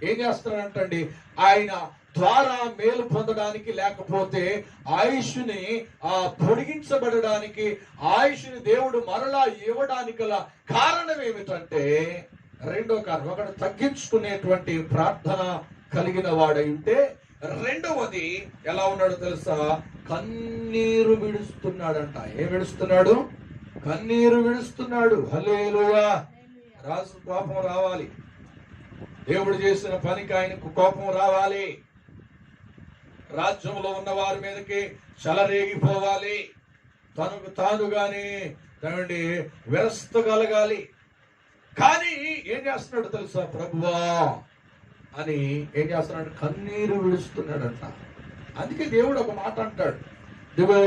ఏం చేస్తున్నాడంటండి, ఆయన ద్వారా మేలు పొందడానికి, లేకపోతే ఆయుష్ని పొడిగించబడడానికి, ఆయుష్ని దేవుడు మరలా ఇవ్వడానికి గల కారణం ఏమిటంటే, రెండో కారణం, ఒకటి తగ్గించుకునేటువంటి ప్రార్థన కలిగిన వాడై ఉంటే, రెండవది ఎలా ఉన్నాడో తెలుసా, కన్నీరు విడుస్తున్నాడంట. ఏం విడుస్తున్నాడు? కన్నీరు విడుస్తున్నాడు. హల్లెలూయా. రాజు కోపం రావాలి, దేవుడు చేసిన పనికి ఆయనకు కోపం రావాలి, రాజ్యంలో ఉన్న వారి మీదకి చెలరేగిపోవాలి, తనకు తానుగానే ఏమండి విరస్తగలగాలి. కానీ ఏం చేస్తున్నాడు తెలుసా, ప్రభువా అని ఏం చేస్తున్నాడు, కన్నీరు విడుస్తున్నాడంట. అందుకే దేవుడు ఒక మాట అంటాడు, ఇదిగో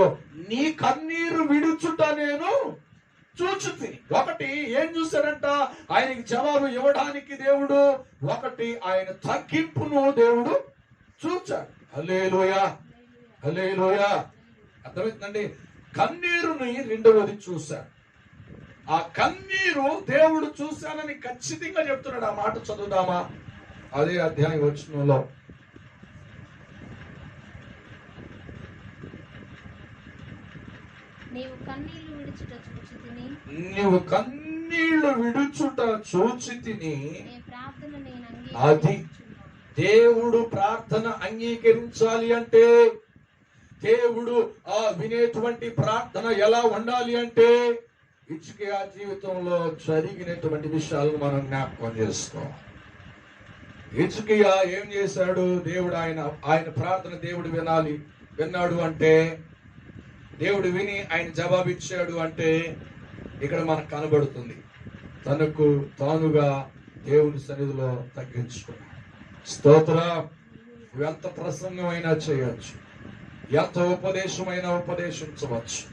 నీ కన్నీరు విడుచుట నేను చూచుతి. ఒకటి ఏం చూశాడంట, ఆయనకి జవాబు ఇవ్వడానికి దేవుడు, ఒకటి ఆయన తగ్గింపును దేవుడు చూచాడు. హల్లెలూయా, హల్లెలూయా. అర్థమవుతుందండి. కన్నీరుని రెండవది చూశాడు. ఆ కన్నీరు దేవుడు చూశానని ఖచ్చితంగా చెప్తున్నాడు. ఆ మాట చదువుదామా? అదే అధ్యాయం వచనంలో, నీవు కన్నీళ్లు విడుచుట చూచితిని. అది దేవుడు ప్రార్థన అంగీకరించాలి అంటే, దేవుడు వినేటువంటి ప్రార్థన ఎలా ఉండాలి అంటే, హిజ్కియా జీవితంలో జరిగినటువంటి విషయాలను మనం జ్ఞాపకం చేసుకోవాలి. హిజ్కియా ఏం చేశాడు? దేవుడు ఆయన ప్రార్థన దేవుడు విన్నాడు అంటే, దేవుడు విని ఆయన జవాబిచ్చాడు అంటే, ఇక్కడ మనకు కనబడుతుంది తనకు తానుగా దేవుని సన్నిధిలో తగ్గించుకున్నాడు. స్తోత్రం. ఎంత ప్రసంగమైనా చేయొచ్చు, ఎంత ఉపదేశమైనా ఉపదేశించవచ్చు,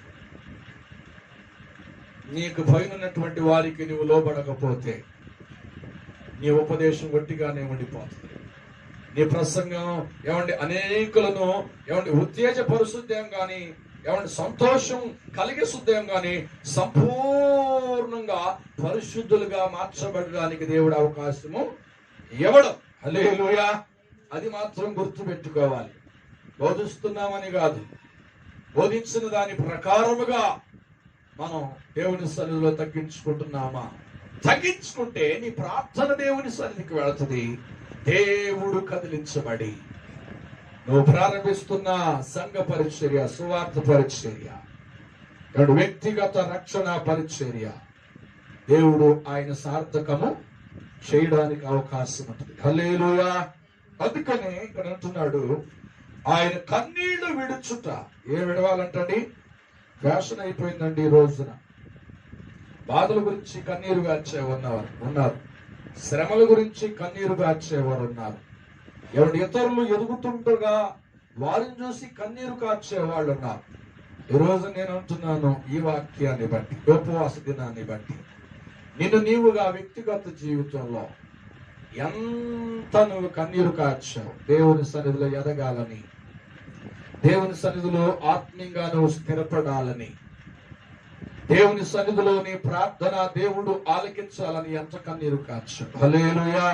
నీకు భయనున్నటువంటి వారికి నువ్వు లోబడకపోతే నీ ఉపదేశం గట్టిగానే ఉండిపోతుంది. నీ ప్రసంగం అనేకులను ఉత్తేజపరుశుద్ధం కానీ, సంతోషం కలిగే శుద్ధం కానీ, సంపూర్ణంగా పరిశుద్ధులుగా మార్చబడడానికి దేవుడు అవకాశము ఇవ్వడం. హల్లెలూయా. అది మాత్రం గుర్తు పెట్టుకోవాలి. బోధిస్తున్నామని కాదు, బోధించిన దాని ప్రకారముగా మనం దేవుని సన్నిధిలో తగ్గించుకుంటున్నామా? తగ్గించుకుంటే నీ ప్రార్థన దేవుని సన్నిధికి వెళుతుంది. దేవుడు కదిలించబడి నువ్వు ప్రారంభిస్తున్న సంఘ పరిచర్య, సువార్త పరిచర్య, వ్యక్తిగత రక్షణ పరిచర్య, దేవుడు ఆయన సార్థకము చేయడానికి అవకాశం ఉంటుంది. హల్లెలూయా. అందుకనే ఇక్కడ అంటున్నాడు, ఆయన కన్నీళ్లు విడుచుట. ఏం విడవాలంటండి? ఫ్యాషన్ అయిపోయిందండి ఈ రోజున. బాధల గురించి కన్నీరు గార్చేవారు ఉన్నారు, శ్రమల గురించి కన్నీరు గార్చేవారు ఉన్నారు, ఇతరులు ఎదుగుతుండగా వారిని చూసి కన్నీరు కార్చేవాళ్ళు ఉన్నారు. ఈరోజు నేను అంటున్నాను, ఈ వాక్యాన్ని బట్టి, ఉపవాస దినాన్ని బట్టి, నిన్ను నీవుగా వ్యక్తిగత జీవితంలో ఎంత నువ్వు కన్నీరు కార్చావు దేవుని సన్నిధిలో ఎదగాలని, దేవుని సన్నిధిలో ఆత్మీయంగా నువ్వు స్థిరపడాలని, దేవుని సన్నిధిలో నీ ప్రార్థన దేవుడు ఆలకించాలని ఎంత కన్నీరు కార్చావు. హల్లెలూయా.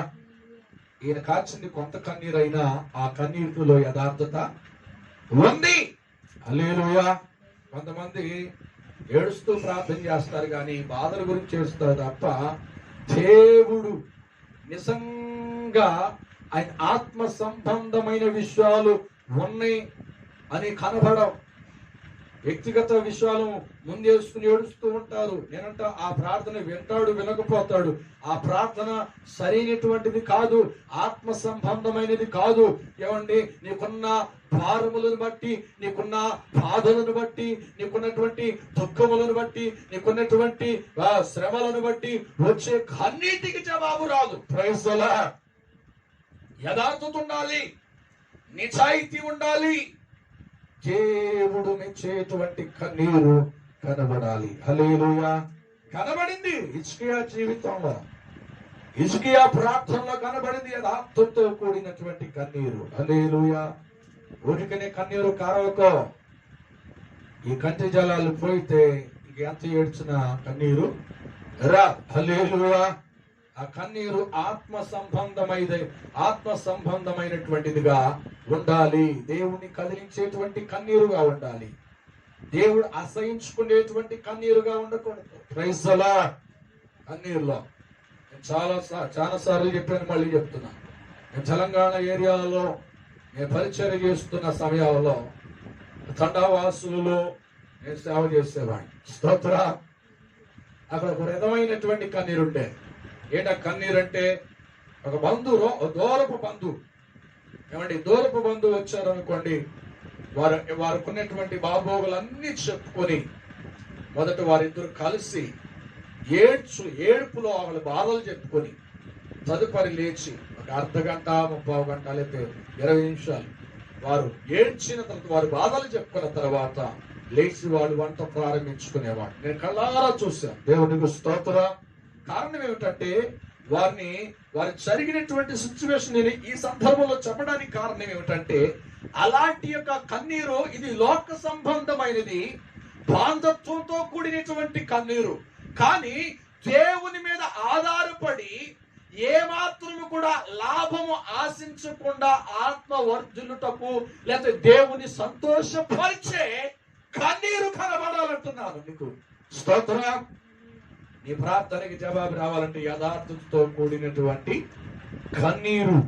ఈయన కాచింది కొంత కన్నీరైనా ఆ కన్నీటిలో యథార్థత ఉంది. హల్లెలూయా. కొంతమంది ఏడుస్తూ ప్రార్థన చేస్తారు కానీ బాధల గురించి ఏడుస్తారు తప్ప, దేవుడు నిజంగా ఆయన ఆత్మ సంబంధమైన విషయాలు ఉన్నాయి అని కనబడవు. వ్యక్తిగత విషయాలు ముందేసుకుని ఏడుస్తూ ఉంటారు. నేనంట ఆ ప్రార్థన వింటాడు, వినకపోతాడు. ఆ ప్రార్థన సరైనటువంటిది కాదు, ఆత్మ సంబంధమైనది కాదు. ఏమండి, నీకున్న భారములను బట్టి, నీకున్న బాధలను బట్టి, నీకున్నటువంటి దుఃఖములను బట్టి, నీకున్నటువంటి శ్రమలను బట్టి వచ్చే కన్నీటికి జవాబు రాదు. Praise the lord. యథార్థత ఉండాలి, నిజాయితీ ఉండాలి, దేవుడు మెచ్చేటువంటి కన్నీరు కనబడాలి. హల్లెలూయా. కనబడింది హిజ్కియా జీవితంలో, హిజ్కియా ప్రార్థనలో కనబడింది యథార్థంతో కూడినటువంటి కన్నీరు. హల్లెలూయా. ఊరికనే కన్నీరు కారవకో. ఈ కంటి జలాలు పోయితే ఇంక ఎంత ఏడ్చినా కన్నీరు రా. హల్లెలూయా. ఆ కన్నీరు ఆత్మ సంబంధమైనటువంటిదిగా ఉండాలి. దేవుని కదిలించేటువంటి కన్నీరుగా ఉండాలి. దేవుడు అసహించుకునేటువంటి కన్నీరుగా ఉండకూడదు. Praise the lord. కన్నీరులో చాలా సార్లు చెప్పాను, మళ్ళీ చెప్తున్నా. నేను తెలంగాణ ఏరియాలో నేను పరిచర్య చేస్తున్న సమయాల్లో తండావాసులలో నేను సేవ చేసేవాడిని. స్తోత్ర. అక్కడ ఒక విధమైనటువంటి కన్నీరు ఉండే. ఏంటా కన్నీరు అంటే, ఒక బంధువు, దూరపు బంధువు, ఏమండి, దూరపు బంధువు వచ్చారనుకోండి, వారికి ఉన్నటువంటి బాగోగులన్నీ చెప్పుకొని మొదట వారిద్దరు కలిసి ఏడుపులో వాళ్ళ బాధలు చెప్పుకొని తదుపరి లేచి ఒక అర్ధ గంట, 30 గంట లేకపోతే 20 నిమిషాలు వారు ఏడ్చిన తర్వాత, వారి బాధలు చెప్పుకున్న తర్వాత లేచి వాడు వంట ప్రారంభించుకునేవాడు. నేను కళ్ళారా చూశాను. దేవునికి స్తోత్ర. కారణం ఏమిటంటే, వారి జరిగినటువంటి సిచ్యువేషన్ నేను ఈ సందర్భంలో చెప్పడానికి కారణం ఏమిటంటే, అలాంటి యొక్క కన్నీరు ఇది లోక సంబంధమైనది, బాంధత్వంతో కూడినటువంటి కన్నీరు. కానీ దేవుని మీద ఆధారపడి ఏమాత్రము కూడా లాభము ఆశించకుండా ఆత్మవర్ధులుటకు లేకపోతే దేవుని సంతోషపరిచే కన్నీరు కనబడాలంటున్నాను నీకు. స్తోత్రం. నీ ప్రార్థనకి జవాబు రావాలంటే యథార్థతతో కూడినటువంటి కన్నీరు,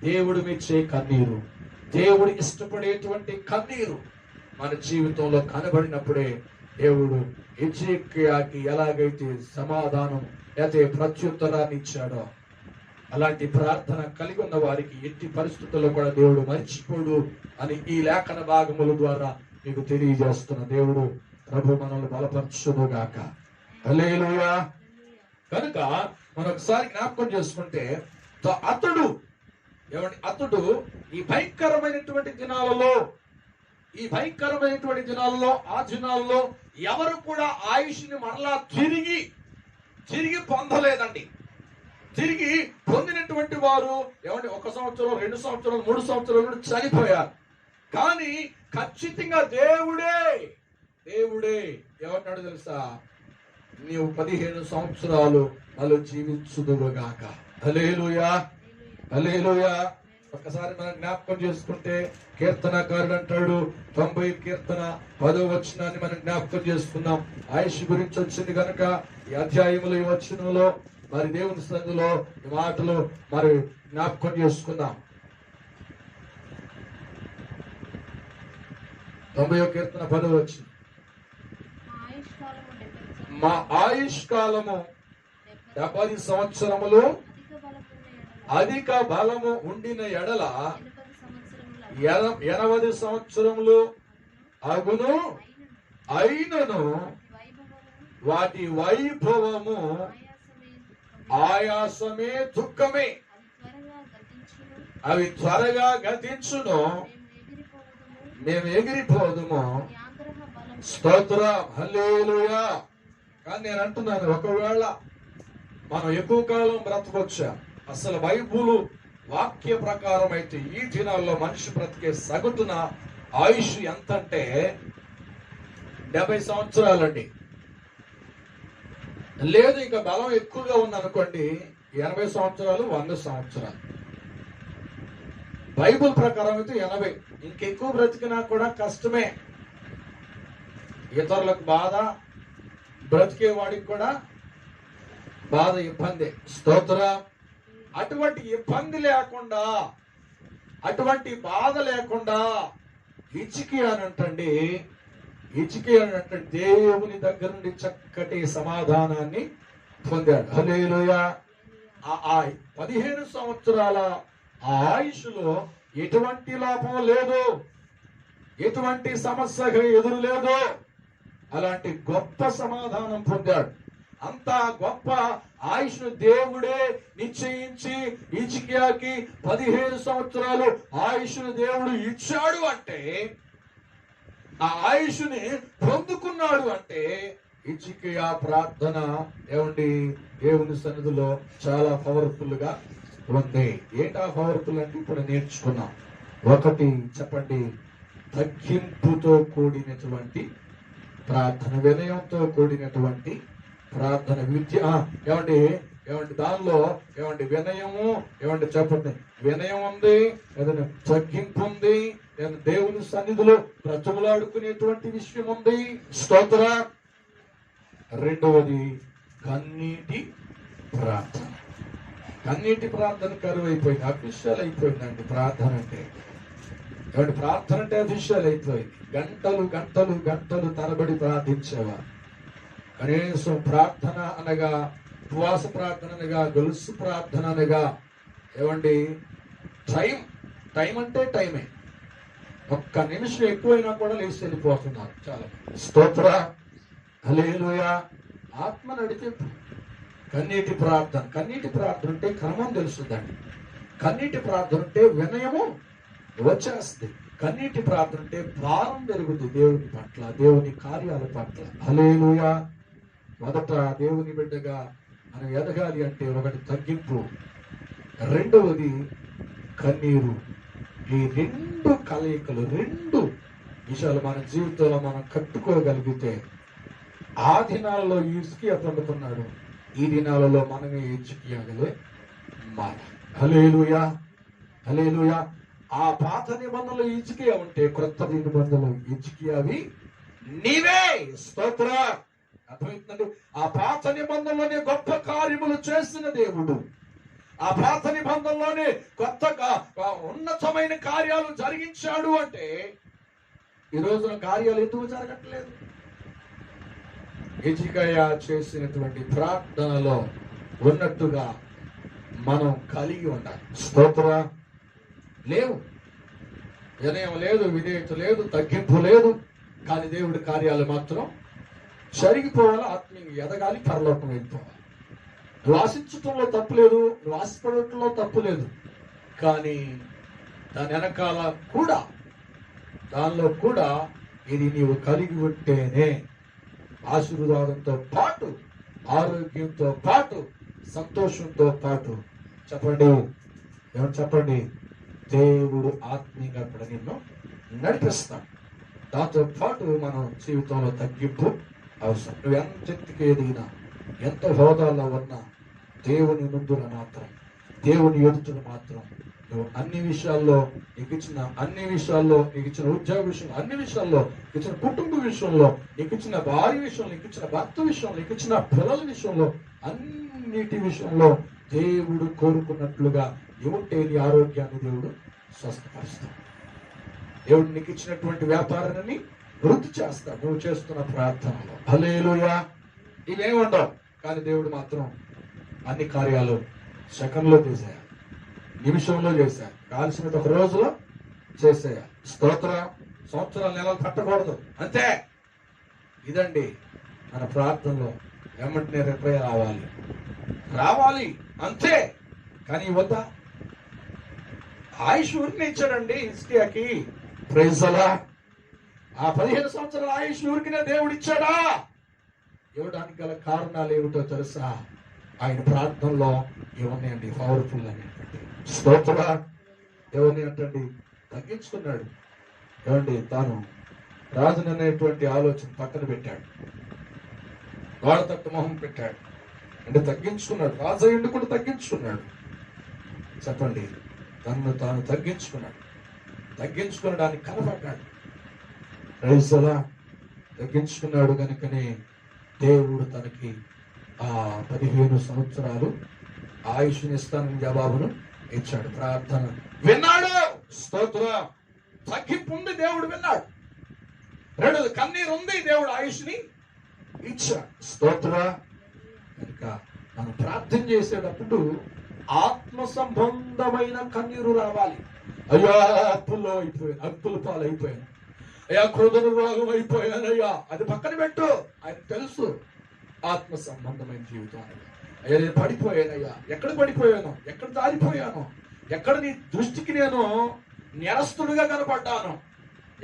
దేవుడు మెచ్చే కన్నీరు, దేవుడు ఇష్టపడేటువంటి కన్నీరు మన జీవితంలో కనబడినప్పుడే దేవుడు హిజ్కియాకి ఎలాగైతే సమాధానం లేకపోతే ప్రత్యుత్తరాన్ని ఇచ్చాడో, అలాంటి ప్రార్థన కలిగి ఉన్న వారికి ఎట్టి పరిస్థితుల్లో కూడా దేవుడు మర్చిపోడు అని ఈ లేఖన భాగముల ద్వారా మీకు తెలియజేస్తున్న దేవుడు ప్రభు మనల్ని బలపరచునుగాక. హల్లెలూయా. కనుక మనం ఒకసారి జ్ఞాపకం చేసుకుంటే, అతడు ఈ భయంకరమైనటువంటి దినాలలో ఆ దినాల్లో ఎవరు కూడా ఆయుష్ని మరలా తిరిగి పొందలేదండి. తిరిగి పొందినటువంటి వారు 1 సంవత్సరం, 2 సంవత్సరాలు, 3 సంవత్సరాలు చనిపోయారు. కానీ ఖచ్చితంగా దేవుడే ఏమన్నాడు తెలుసా? నీవు 15 సంవత్సరాలు అలా జీవించుదువుగాక. హల్లెలూయా. హల్లెలూయా. ఒక్కసారి మనం జ్ఞాపకం చేసుకుంటే, కీర్తనకారుడు అంటాడు, 90 కీర్తన 10వ వచనాన్ని మనం జ్ఞాపకం చేసుకున్నాం. ఆయుష్ గురించి వచ్చింది కనుక ఈ అధ్యాయములు, ఈ వచనంలో మరి దేవుని సన్నిధిలో ఈ మాటలు మరి జ్ఞాపకం చేసుకున్నాం. 90వ కీర్తన 10వ వచనం. మా ఆయుష్ కాలము 70 సంవత్సరములు అధిక బలము ఉండిన ఎడల 80 సంవత్సరములు అగును, అయినను వాటి వైభవము ఆయాసమే, దుఃఖమే, అవి త్వరగా గతించును, మేము ఎగిరిపోదుము. స్తోత్రం. హల్లెలూయా. కానీ నేను అంటున్నాను, ఒకవేళ మనం ఎక్కువ కాలం బ్రతకొచ్చా, అసలు బైబుల్ వాక్య ప్రకారం అయితే ఈ దినాల్లో మనిషి బ్రతికే సగటున ఆయుష్ ఎంత అంటే 70 సంవత్సరాలండి. లేదు ఇంకా బలం ఎక్కువగా ఉందనుకోండి 80 సంవత్సరాలు, 100 సంవత్సరాలు. బైబుల్ ప్రకారం అయితే 80. ఇంకెక్కువ బ్రతికినా కూడా కష్టమే. ఇతరులకు బాధ, బ్రతికే వాడికి కూడా బాధ, ఇబ్బంది. స్తోత్రం. అటువంటి ఇబ్బంది లేకుండా, అటువంటి బాధ లేకుండా హిజ్కియా అనంటండి హిజ్కియా అంటే దేవుని దగ్గర నుండి చక్కటి సమాధానాన్ని పొందాడు. హల్లెలూయా. ఆ 15 సంవత్సరాల ఆ ఆయుష్లో ఎటువంటి లోపం లేదు, ఎటువంటి సమస్య ఎదురు లేదు. అలాంటి గొప్ప సమాధానం పొందాడు. అంత గొప్ప ఆయుష్ను దేవుడే నిశ్చయించి హిజ్కియాకి 15 సంవత్సరాలు ఆయుష్ను దేవుడు ఇచ్చాడు అంటే, ఆ ఆయుష్ని పొందుకున్నాడు అంటే హిజ్కియా ప్రార్థన ఏమండి దేవుని సన్నిధిలో చాలా పవర్ఫుల్ గా ఉంది. ఏంటా పవర్ఫుల్ అంటే ఇప్పుడు నేర్చుకున్నాం. ఒకటి చెప్పండి, తగ్గింపుతో కూడినటువంటి ప్రార్థన, వినయంతో కూడినటువంటి ప్రార్థన. విద్య ఏమండి దానిలో ఏమండి వినయము ఏమండి చెప్పండి, వినయం ఉంది, ఏదైనా తగ్గింపు ఉంది, దేవుని సన్నిధిలో బ్రతుములాడుకునేటువంటి విషయం ఉంది. స్తోత్ర. రెండవది కన్నీటి ప్రార్థన. కన్నీటి ప్రార్థన కరువు అయిపోయింది, అఫీషియల్ అయిపోయిందండి ప్రార్థన అంటే. ఏమంటే ప్రార్థన అంటే అఫీషియల్ అయిపోయింది. గంటలు గంటలు గంటలు తరబడి ప్రార్థించేవారు. కనీసం ప్రార్థన అనగా, ఉపవాస ప్రార్థన అనగా, గొలుసు ప్రార్థన అనగా ఏమండి టైం అంటే టైమే. ఒక్క నిమిషం ఎక్కువైనా కూడా లేచి వెళ్ళిపోతున్నారు చాలా. స్తోత్ర. హల్లెలూయా. ఆత్మ నడిపింపు. కన్నీటి ప్రార్థన. కన్నీటి ప్రార్థన అంటే క్రమం తెలుస్తుందండి. కన్నీటి ప్రార్థన అంటే వినయము వచ్చేస్తుంది. కన్నీటి ప్రార్థన అంటే భారం పెరుగుతుంది దేవుని పట్ల, దేవుని కార్యాల పట్ల. హల్లెలూయా. మొదట దేవుని బిడ్డగా మనం ఎదగాలి అంటే ఒకటి తగ్గింపు, రెండవది కన్నీరు. ఈ రెండు కలయికలు, రెండు విషయాలు మన జీవితంలో మనం కట్టుకోగలిగితే, ఆ దినాలలో హిజ్కియా పొందుకున్నాడు, ఈ దినాలలో మనమే హిజ్కియాగలే మారాలి. హల్లెలూయా. హల్లెలూయా. ఆ పాత నిబంధనలు హిజ్కియా ఉంటే, క్రొత్త నిబంధనలు హిజ్కియావి నీవే. స్తోత్ర. అర్థమవుతుందండి. ఆ పాత నిబంధనలోనే గొప్ప కార్యములు చేసిన దేవుడు, ఆ పాత నిబంధనలోనే కొత్తగా ఉన్నతమైన కార్యాలు జరిగించాడు అంటే, ఈ రోజున కార్యాలు ఎందుకు జరగట్లేదు? హిజ్కియా చేసినటువంటి ప్రార్థనలో ఉన్నట్టుగా మనం కలిగి ఉండాలి. స్తోత్ర. లేవు, వినయం లేదు, విధేయత లేదు, తగ్గింపు లేదు. కానీ దేవుడి కార్యాలు మాత్రం జరిగిపోవాలి. ఆత్మీయంగా ఎదగాలి, పరలోకం వెళ్ళిపోవాలి. నువ్వు ఆశించటంలో తప్పు లేదు, నువ్వు ఆశపడటంలో తప్పు లేదు. కానీ దాని వెనకాల కూడా, దానిలో కూడా ఇది నీవు కలిగి ఉంటేనే ఆశీర్వాదంతో పాటు, ఆరోగ్యంతో పాటు, సంతోషంతో పాటు చెప్పండి, ఏమని చెప్పండి, దేవుడు ఆత్మీయంగా కూడా నిన్ను నడిపిస్తాం. దాంతో పాటు మనం జీవితంలో తగ్గింపు అవసరం. నువ్వు ఎంతెత్తుకు ఎదిగినా, ఎంత హోదాలో ఉన్నా, దేవుని ముందున మాత్రం, దేవుని ఎదుటిన మాత్రం నువ్వు అన్ని విషయాల్లో నీకు ఇచ్చిన, అన్ని విషయాల్లో నీకు ఇచ్చిన ఉద్యోగ విషయంలో, అన్ని విషయాల్లో నీకు ఇచ్చిన కుటుంబ విషయంలో, నీకు ఇచ్చిన భార్య విషయంలో, నీకు ఇచ్చిన భర్త విషయంలో, నీకు ఇచ్చిన పిల్లల విషయంలో, అన్నిటి విషయంలో దేవుడు కోరుకున్నట్లుగా ఉంటే నీ ఆరోగ్యాన్ని దేవుడు స్వస్థపరుస్తాడు. దేవుడు నీకు ఇచ్చినటువంటి వ్యాపారాన్ని వృద్ధి చేస్తాడు నువ్వు చేస్తున్న ప్రార్థనలో. హల్లెలూయా. ఇవేముండవు, కానీ దేవుడు మాత్రం అన్ని కార్యాలు సెకండ్లో చేశాడు, నిమిషంలో చేశాడు, కాల్సినది ఒక రోజులో చేసేయాలి. స్తోత్ర. సంవత్సరాలు, నెలలు పట్టకూడదు, అంతే. ఇదండి మన ప్రార్థనలో. వెంటనే రిప్లై రావాలి అంతే. కానీ వద్దా? ఆయుష్ ఊరికి ఇచ్చాడండి హిజ్కియాకి. ప్రైజ్ అలా. ఆ 15 సంవత్సరాల ఆయుష్ ఊరికినే దేవుడు ఇచ్చాడా? ఇవ్వడానికి గల కారణాలు ఏమిటో తెలుసా? ఆయన ప్రార్థనలో ఏమన్నాయండి? పవర్ఫుల్ అనేటువంటి స్తోత్ర. ఎవరిని అంటండి? తగ్గించుకున్నాడు. ఏమండి, తాను రాజును అనేటువంటి ఆలోచన పక్కన పెట్టాడు, గోడ తట్టు మొహం పెట్టాడు. అంటే తగ్గించుకున్నాడు. రాజు అయ్యుండి కూడా తగ్గించుకున్నాడు. చెప్పండి, తనను తాను తగ్గించుకునడానికి కనపడ్డాడు. రైతులా తగ్గించుకున్నాడు కనుకనే దేవుడు తనకి ఆ 15 సంవత్సరాలు ఆయుష్నిస్తానని జవాబును ఇచ్చాడు. ప్రార్థన విన్నాడు. స్తోత్రం. తగ్గింపు ఉంది, దేవుడు విన్నాడు. రెండోది కన్నీరు ఉంది, దేవుడు ఆయుష్ని ఇచ్చాడు. స్తోత్ర. కనుక మనం ప్రార్థన చేసేటప్పుడు ఆత్మ సంబంధమైన కన్నీరు రావాలి. అయ్యా అప్పుల్లో అయిపోయాను, అప్పుల పాలైపోయాను, అయ్యా క్రోధన రోగం అయిపోయానయ్యా, అది పక్కన పెట్టు. ఆయన తెలుసు ఆత్మ సంబంధమైన జీవితం. అయ్యా నేను పడిపోయానయ్యా, ఎక్కడ పడిపోయాను, ఎక్కడ దారిపోయాను, ఎక్కడ నీ దృష్టికి నేను నేరస్తుడిగా కనపడ్డాను,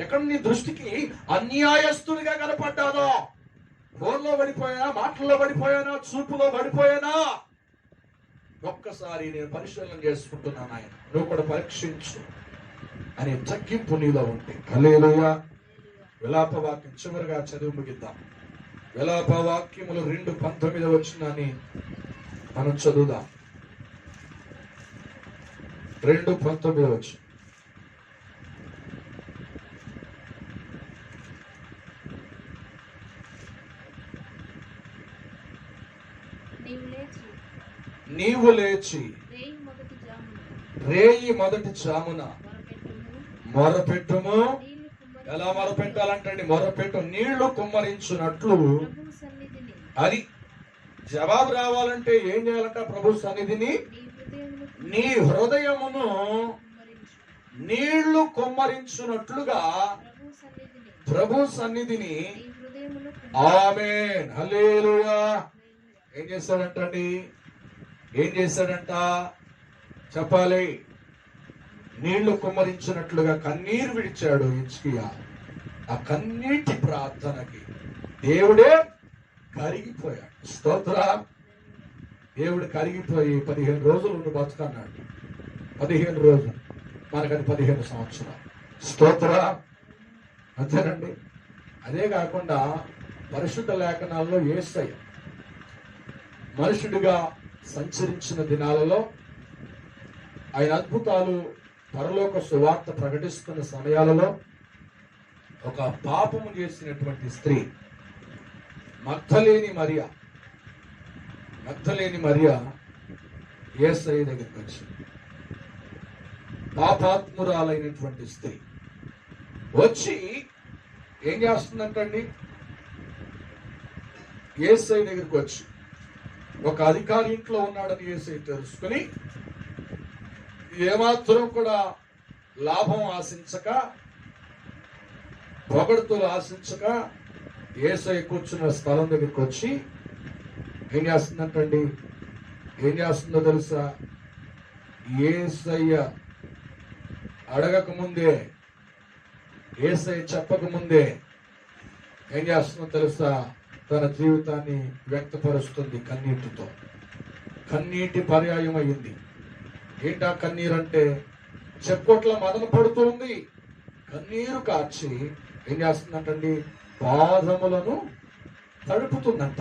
ఎక్కడ నీ దృష్టికి అన్యాయస్తుడిగా కనపడ్డాను, ఫోన్లో పడిపోయానా, మాటల్లో పడిపోయానా, చూపులో పడిపోయానా, ఒక్కసారి నేను పరిశీలన చేసుకుంటున్నాను. ఆయన నువ్వు కూడా పరీక్షించు అనే తగ్గింపు నీలో ఉంటే. హల్లెలూయా. విలాపవాక్యం చివరిగా చదువు ముగిద్దాం. విలాపవాక్యములు 2:19 వచనాన్ని మనం చదువుదాం. 2:19 వచనం. నీవు లేచి రేయి మొదటి జామున మొరపెట్టుము. ఎలా మొరపెట్టాలంటే మొరపెట్టు నీళ్లు కుమ్మరించున్నట్లు. అది జవాబు రావాలంటే ఏం చేయాలంట? ప్రభు సన్నిధిని నీ హృదయమును నీళ్లు కుమ్మరించున్నట్లుగా ప్రభు సన్నిధిని. ఆమేన్. హల్లెలూయా. ఏం చేశాడంటండి? ఏం చేశాడంట చెప్పాలి. నీళ్లు కుమ్మరించినట్లుగా కన్నీరు విడిచాడు హిజ్కియా. ఆ కన్నీటి ప్రార్థనకి దేవుడే కరిగిపోయాడు. స్తోత్ర. దేవుడు కరిగిపోయి 15 రోజులు ఉండి బతుకన్నాడు. 15 రోజులు, మనకది 15 సంవత్సరాలు. స్తోత్ర. అంతేనండి. అదే కాకుండా పరిశుద్ధ లేఖనాల్లో యేసయ్య మనుషుడిగా సంచరించిన దినాలలో ఆయన అద్భుతాలు పరలోక సువార్త ప్రకటిస్తున్న సమయాలలో ఒక పాపము చేసినటువంటి స్త్రీ మగ్దలేని మరియా యేసయ్య దగ్గరికి వచ్చింది. పాపాత్మురాలైనటువంటి స్త్రీ వచ్చి ఏం చేస్తుందంటండి? యేసయ్య దగ్గరికి వచ్చి ఒక అధికారి ఇంట్లో ఉన్నాడని యేసయ్య తెలుసుకుని ఏమాత్రం కూడా లాభం ఆశించక, పొగడుతులు ఆశించక యేసయ్య కూర్చున్న స్థలం దగ్గరికి వచ్చి ఏం చేస్తుందంటండి? ఏం చేస్తుందో తెలుసా? యేసయ్య అడగక ముందే, యేసయ్య చెప్పక ముందే ఏం చేస్తుందో తెలుసా? తన జీవితాన్ని వ్యక్తపరుస్తుంది కన్నీటితో. కన్నీటి పర్యాయం అయింది. ఏంటా కన్నీరు అంటే? చెక్కొట్ల మదన పడుతుంది. కన్నీరు కార్చి ఏం చేస్తుందంటండి? పాదములను తడుపుతుందంట.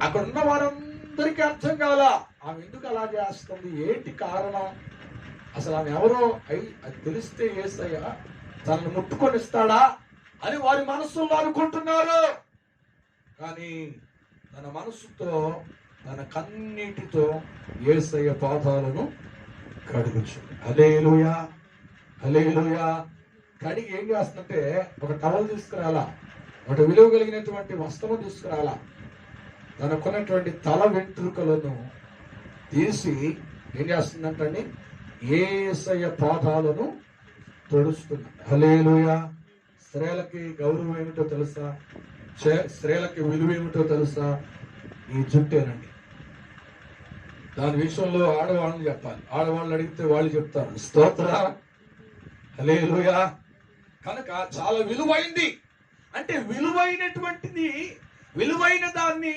అక్కడ ఉన్న వారందరికీ అర్థం కాల ఆమె ఎందుకు అలా చేస్తుంది, ఏంటి కారణం, అసలు ఆమె ఎవరో అది తెలిస్తే యేసయ్య తనను ముట్టుకొనిస్తాడా అని వారి మనస్సులో అనుకుంటున్నారు. కానీ తన మనస్సుతో, తన కన్నీటితో యేసయ్య పాదాలను కడుగుచు. హల్లెలూయా. హల్లెలూయా. కడిగి ఏం చేస్తుందంటే ఒక టవల్ తీసుకురాలా, ఒక విలువ కలిగినటువంటి వస్త్రం తీసుకురాలా, తనకున్నటువంటి తల వెంట్రుకలను తీసి ఏం చేస్తుందంటే యేసయ్య పాదాలను తొడుస్తుంది. హల్లెలూయా. స్త్రీలకి గౌరవం ఏమిటో తెలుసా? స్త్రీలకి విలువ ఏమిటో తెలుసా? ఈ జుట్టేనండి. దాని విషయంలో ఆడవాళ్ళని చెప్పాలి. ఆడవాళ్ళు అడిగితే వాళ్ళు చెప్తారు. స్తోత్ర. హల్లెలూయా. కనుక చాలా విలువైంది. అంటే విలువైనటువంటిది, విలువైన దాన్ని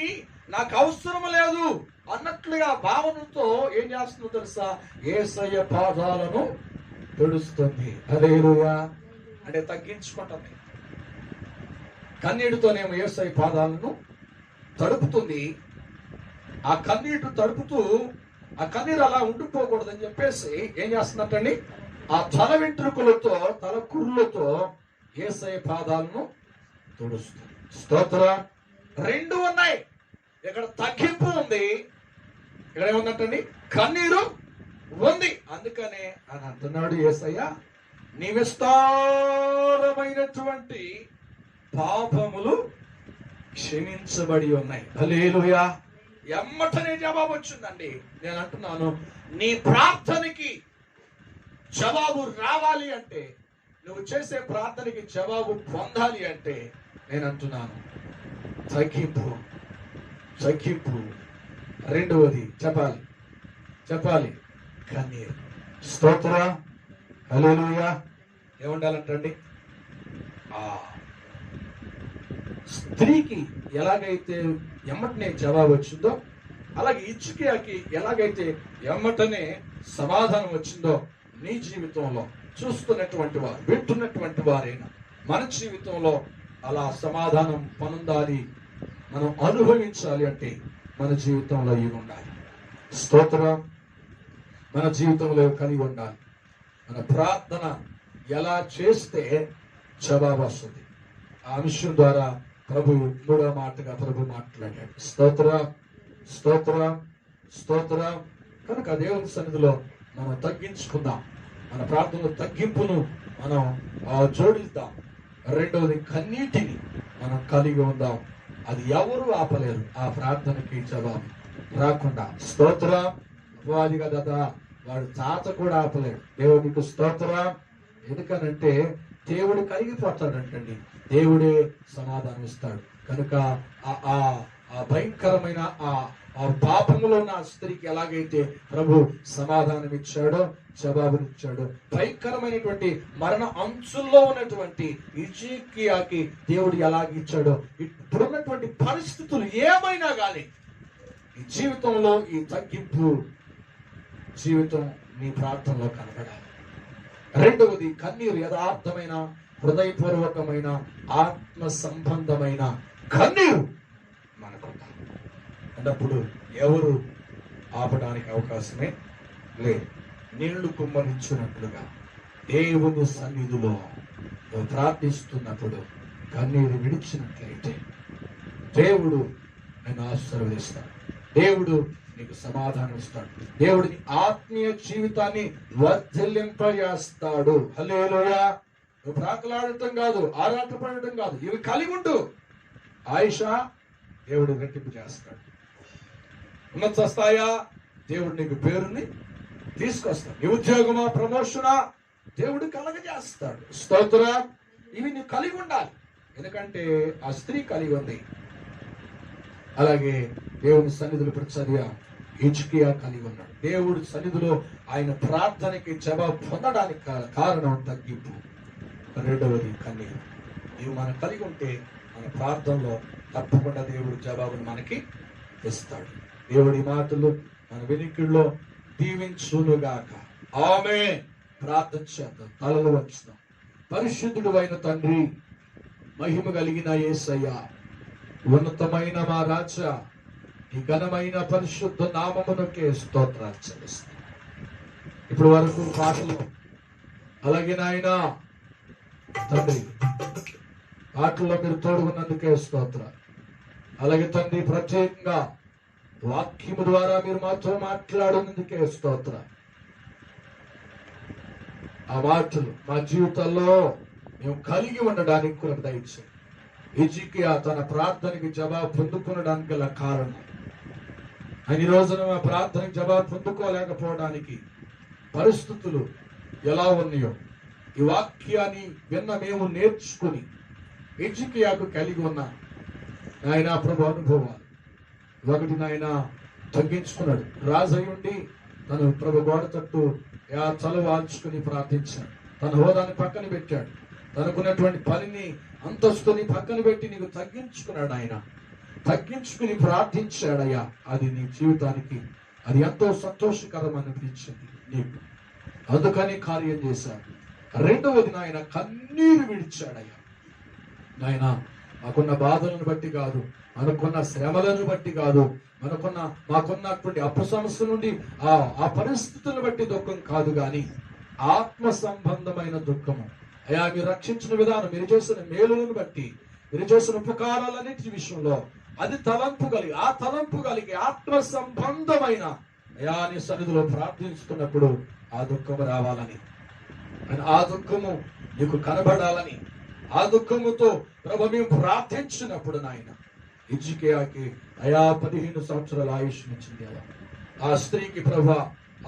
నాకు అవసరం లేదు అన్నట్లుగా భావనతో ఏం చేస్తుందో తెలుసా? యేసయ్య పాదాలను తొడుస్తుంది. హల్లెలూయా. అంటే తగ్గించుకుంటుంది. కన్నీటితోనేమో యేసయ్య పాదాలను తడుపుతుంది. ఆ కన్నీటి తడుపుతూ ఆ కన్నీరు అలా ఉండిపోకూడదని చెప్పేసి ఏం చేస్తున్నట్టండి? ఆ తల వెంట్రుకలతో, తల కుర్రలతో యేసయ్య పాదాలను తుడుస్తుంది. స్తోత్ర. రెండు ఉన్నాయి. ఇక్కడ తగ్గింపు ఉంది, ఇక్కడ ఏముందంటండి? కన్నీరు ఉంది. అందుకనే అని అంటున్నాడు యేసయ్య, నీ విస్తారమైనటువంటి పాపములు క్షమించబడి ఉన్నాయి. హల్లెలూయా. ఎమ్మటనే జవాబు వచ్చిందండి. నేను అంటున్నాను, నీ ప్రార్థనకి జవాబు రావాలి అంటే, నువ్వు చేసే ప్రార్థనకి జవాబు పొందాలి అంటే, నేను అంటున్నాను తగ్గింపు. రెండవది చెప్పాలి కన్నీరు. స్తోత్ర. హల్లెలూయా. ఏముండాలంటండి? స్త్రీకి ఎలాగైతే ఎమ్మటనే జవాబు వచ్చిందో, అలాగే హిజ్కియాకి ఎలాగైతే ఎమ్మటనే సమాధానం వచ్చిందో, నీ జీవితంలో చూస్తున్నటువంటి వారు, వింటున్నటువంటి వారైనా మన జీవితంలో అలా సమాధానం పొందాలి, మనం అనుభవించాలి అంటే మన జీవితంలో ఇవి ఉండాలి. స్తోత్రం. మన జీవితంలో కలిగి ఉండాలి. మన ప్రార్థన ఎలా చేస్తే జవాబు వస్తుంది. ఆ అంశం ద్వారా ప్రభు మూడో మాటగా మాట్లాడాడు. స్తోత్ర. కనుక దేవుని సన్నిధిలో మనం తగ్గించుకుందాం. మన ప్రార్థనలో తగ్గింపును మనం జోడిద్దాం. రెండవది కన్నీటిని మనం కలిగి ఉందాం. అది ఎవరు ఆపలేరు ఆ ప్రార్థనకి జవాబు రాకుండా. స్తోత్ర. అపవాది కదా, వాడు తాత కూడా ఆపలేడు. దేవునికి స్తోత్రం. ఎందుకనంటే దేవుడు కలిగిపోతాడంటండి, దేవుడే సమాధానం ఇస్తాడు. కనుక ఆ భయంకరమైన ఆ పాపములో ఉన్న స్త్రీకి ఎలాగైతే ప్రభు సమాధానం ఇచ్చాడో, జవాబునిచ్చాడో, భయంకరమైనటువంటి మరణ అంచుల్లో ఉన్నటువంటి హిజ్కియాకి దేవుడు ఎలాగిచ్చాడో, ఇప్పుడున్నటువంటి పరిస్థితులు ఏమైనా కానీ ఈ జీవితంలో ఈ తగ్గింపు జీవితం నీ ప్రార్థనలో కనబడాలి. రెండవది కన్నీరు. యథార్థమైన, హృదయపూర్వకమైన, ఆత్మ సంబంధమైన కన్నీరు మనకుంటాం అన్నప్పుడు ఎవరు ఆపడానికి అవకాశమే లేదు. నీళ్లు కుమ్మరించినట్లుగా దేవుని సన్నిధిలో ప్రార్థిస్తున్నప్పుడు కన్నీరు విడిచినట్లయితే దేవుడు నేను ఆశీర్వదిస్తాడు. దేవుడు నీకు సమాధానం ఇస్తాడు. దేవుడిని ఆత్మీయ జీవితాన్ని వర్ధిల్లింపజేస్తాడు. హల్లెలూయా. నువ్వు ప్రాకులాడటం కాదు, ఆరాటపడటం కాదు, ఇవి కలిగి ఉండు. ఆయుషా దేవుడు రెట్టింపు చేస్తాడు. ఉన్నత స్థాయా దేవుడు నీకు పేరుని తీసుకొస్తాడు. నీ ఉద్యోగమా, ప్రమోషనా దేవుడు కలగజేస్తాడు. స్తోత్ర. ఇవి నువ్వు కలిగి ఉండాలి. ఎందుకంటే ఆ స్త్రీ కలిగి ఉంది. అలాగే దేవుని సన్నిధిలో ప్రతిసర్య హిజ్కియా కలిగి ఉన్నాడు. దేవుడి సన్నిధిలో ఆయన ప్రార్థనకి జవాబు పొందడానికి కారణం తగ్గింపు. రెండవది కన్నీరు. ఇవి మనం కలిగి ఉంటే మన ప్రార్థనలో తప్పకుండా దేవుడు జవాబును మనకి ఇస్తాడు. దేవుడి మాటలు మన వెనుకల్లో దీవించునుగాక. ఆమేన్. ప్రార్థన చేద్దాం. తలలు వంచుదాం. పరిశుద్ధుడు అయిన తండ్రి, మహిమ కలిగిన యేసయ్య, ఉన్నతమైన మా రాజా, ఈ ఘనమైన పరిశుద్ధ నామమునకే స్తోత్రాలు చెల్లిస్తాం. ఇప్పుడు వరకు పాటలు, అలాగే నాయన తండ్రి పాటల్లో మీరు తోడుకున్నందుకే స్తోత్రాలు. అలాగే తండ్రి ప్రత్యేకంగా వాక్యము ద్వారా మీరు మాతో మాట్లాడినందుకే స్తోత్రాలు. ఆ మాటలు మా జీవితాల్లో మేము కలిగి ఉండడానికి కూడా దయచేయండి. హిజ్కియా తన ప్రార్థనకి జవాబు పొందుకోవడానికి గల కారణం, ఈ రోజున మా ప్రార్థనకి జవాబు పొందుకోలేకపోవడానికి పరిస్థితులు ఎలా ఉన్నాయో ఈ వాక్యాన్ని విన్న మేము నేర్చుకుని హిజ్కియాకు కలిగి ఉన్న నాయన ప్రభు అనుభవాలు. ఒకటి నాయన తగ్గించుకున్నాడు. రాజయ్యుండి తను ప్రభు గోడ తట్టు తల వాల్చుకుని ప్రార్థించాడు. తన హోదాన్ని పక్కన పెట్టాడు. తనకున్నటువంటి పనిని, అంతస్తుని పక్కన పెట్టి నీకు తగ్గించుకున్నాడు. ఆయన తగ్గించుకుని ప్రార్థించాడయ్యా. అది నీ జీవితానికి అది ఎంతో సంతోషకరం అనిపించింది నీకు. అందుకని కార్యం చేశాడు. రెండవది నాయన కన్నీరు విడిచాడయ్యా. నాయన మాకున్న బాధలను బట్టి కాదు, మనకున్న శ్రమలను బట్టి కాదు, మాకున్నటువంటి అప్పు సమస్య నుండి ఆ పరిస్థితులను బట్టి దుఃఖం కాదు, కానీ ఆత్మ సంబంధమైన దుఃఖము. అయ్యా, మీరు రక్షించిన విధానం, మీరు చేసిన మేలులను బట్టి, మీరు చేసిన ఉపకారాలన్నిటి విషయంలో అది తలంపు కలిగి ఆత్మ సంబంధమైన అయా నీ సన్నిధిలో ప్రార్థిస్తున్నప్పుడు ఆ దుఃఖం రావాలని అని ఆ దుఃఖము నీకు కనబడాలని ఆ దుఃఖముతో ప్రభు మేము ప్రార్థించినప్పుడు నాయన హిజ్కియాకి 15 సంవత్సరాల ఆయుష్నిచ్చింది. ఆ స్త్రీకి ప్రభా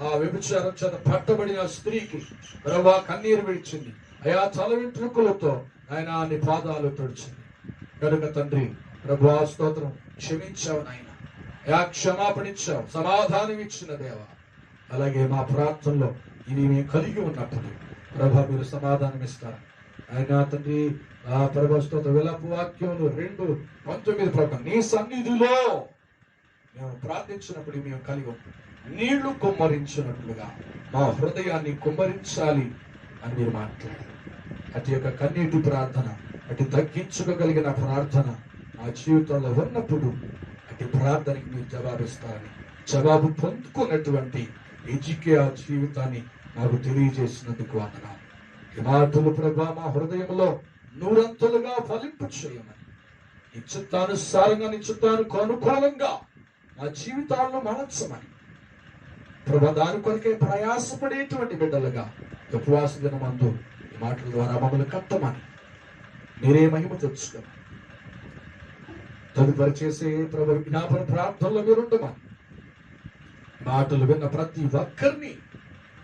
ఆ వ్యభిచారం చేత పట్టబడిన స్త్రీకి ప్రభా కన్నీరు విడిచింది. తల వెంట్రుకలతో ఆయన నీ పాదాలు తొడిచింది కనుక తండ్రి ప్రభా స్తోత్రం, క్షమించావు నాయన, క్షమాపణ ఇచ్చావు, సమాధానం ఇచ్చిన దేవా. అలాగే మా ప్రార్థనలో ఇవి మేము కలిగి ఉన్నప్పుడు ప్రభా మీరు సమాధానం ఇస్తారు ఆయన తండ్రి. ఆ ప్రభా స్తోత్ర విలాప వాక్యములు 2:19 ప్రకారం నీ సన్నిధిలో మేము ప్రార్థించినప్పుడు మేము కలిగి నీళ్లు కుమ్మరించినట్లుగా మా హృదయాన్ని కుమ్మరించాలి అని మీరు మాట్లాడారు. అటు యొక్క కన్నీటి ప్రార్థన, అటు తగ్గించుకోగలిగిన ప్రార్థన మా జీవితంలో ఉన్నప్పుడు అటు ప్రార్థనకి మీరు జవాబిస్తారని, జవాబు పొందుకున్నటువంటి హిజ్కియా జీవితాన్ని నాకు తెలియజేసినందుకు వందనాలు. ఈ మాటలు ప్రభా మా హృదయంలో 100 ఫలింపు చేయమని, నీ చిత్తానుసారంగా నీ చిత్తానికి అనుకూలంగా మా జీవితాలను మలచమని ప్రభా దాని కొరకే ప్రయాసపడేటువంటి బిడ్డలుగా ఉపవాస దినమందు ఈ మాటల ద్వారా మమ్మల్ని కట్టమని మీరే మహిమ తెచ్చుకోమని, తదుపరి చేసే ప్రభు విజ్ఞాపన ప్రార్థనలో మీరుండమని, మాటలు విన్న ప్రతి ఒక్కరిని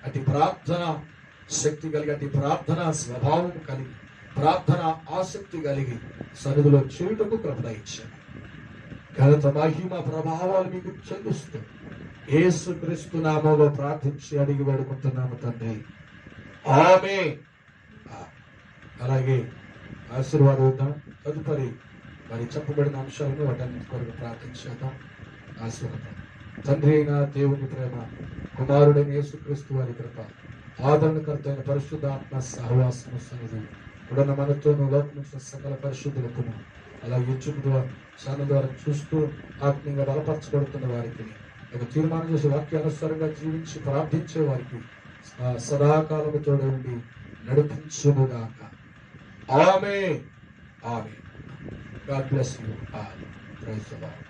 అతి ప్రార్థన శక్తి కలిగి, అతి ప్రార్థన స్వభావం కలిగి, ప్రార్థన ఆసక్తి కలిగి సన్నిధిలో చేయుటకు కృప ఇచ్చాను. ఘనత మహిమ ప్రభావాలు మీకు చెల్లిస్తూ యేసుక్రీస్తు నామములో ప్రార్థించి అడిగి వేడుకుంటున్నాము తండ్రి, ఆమేన్. అలాగే ఆశీర్వాదం ఇద్దాం. తదుపరి మరి చెప్పబడిన అంశాలను వాటన్నిటి కొరకు ప్రార్థించేద్దాం. ఆశీర్వాదం. తండ్రి అయిన దేవుని ప్రేమ, కుమారుడైన యేసుక్రీస్తు వారి కృప, ఆదరణకర్త అయిన పరిశుద్ధాత్మ సహవాసము సన్నిధి ఇప్పుడున్న మనతోనూ లోకమున్న సకల పరిశుద్ధులకును, అలా యూట్యూబ్ ఛానల్ ద్వారా చూస్తూ ఆత్మీయంగా బలపరచబడుతున్న వారికి, తీర్మానం చేసే వాక్యానుసారంగా జీవించి ప్రార్థించే వారికి సదాకాలము తోడే ఉండి నడిపించునుగాక. ఆమేన్. ఆమేన్. God bless you all. Praise the Lord.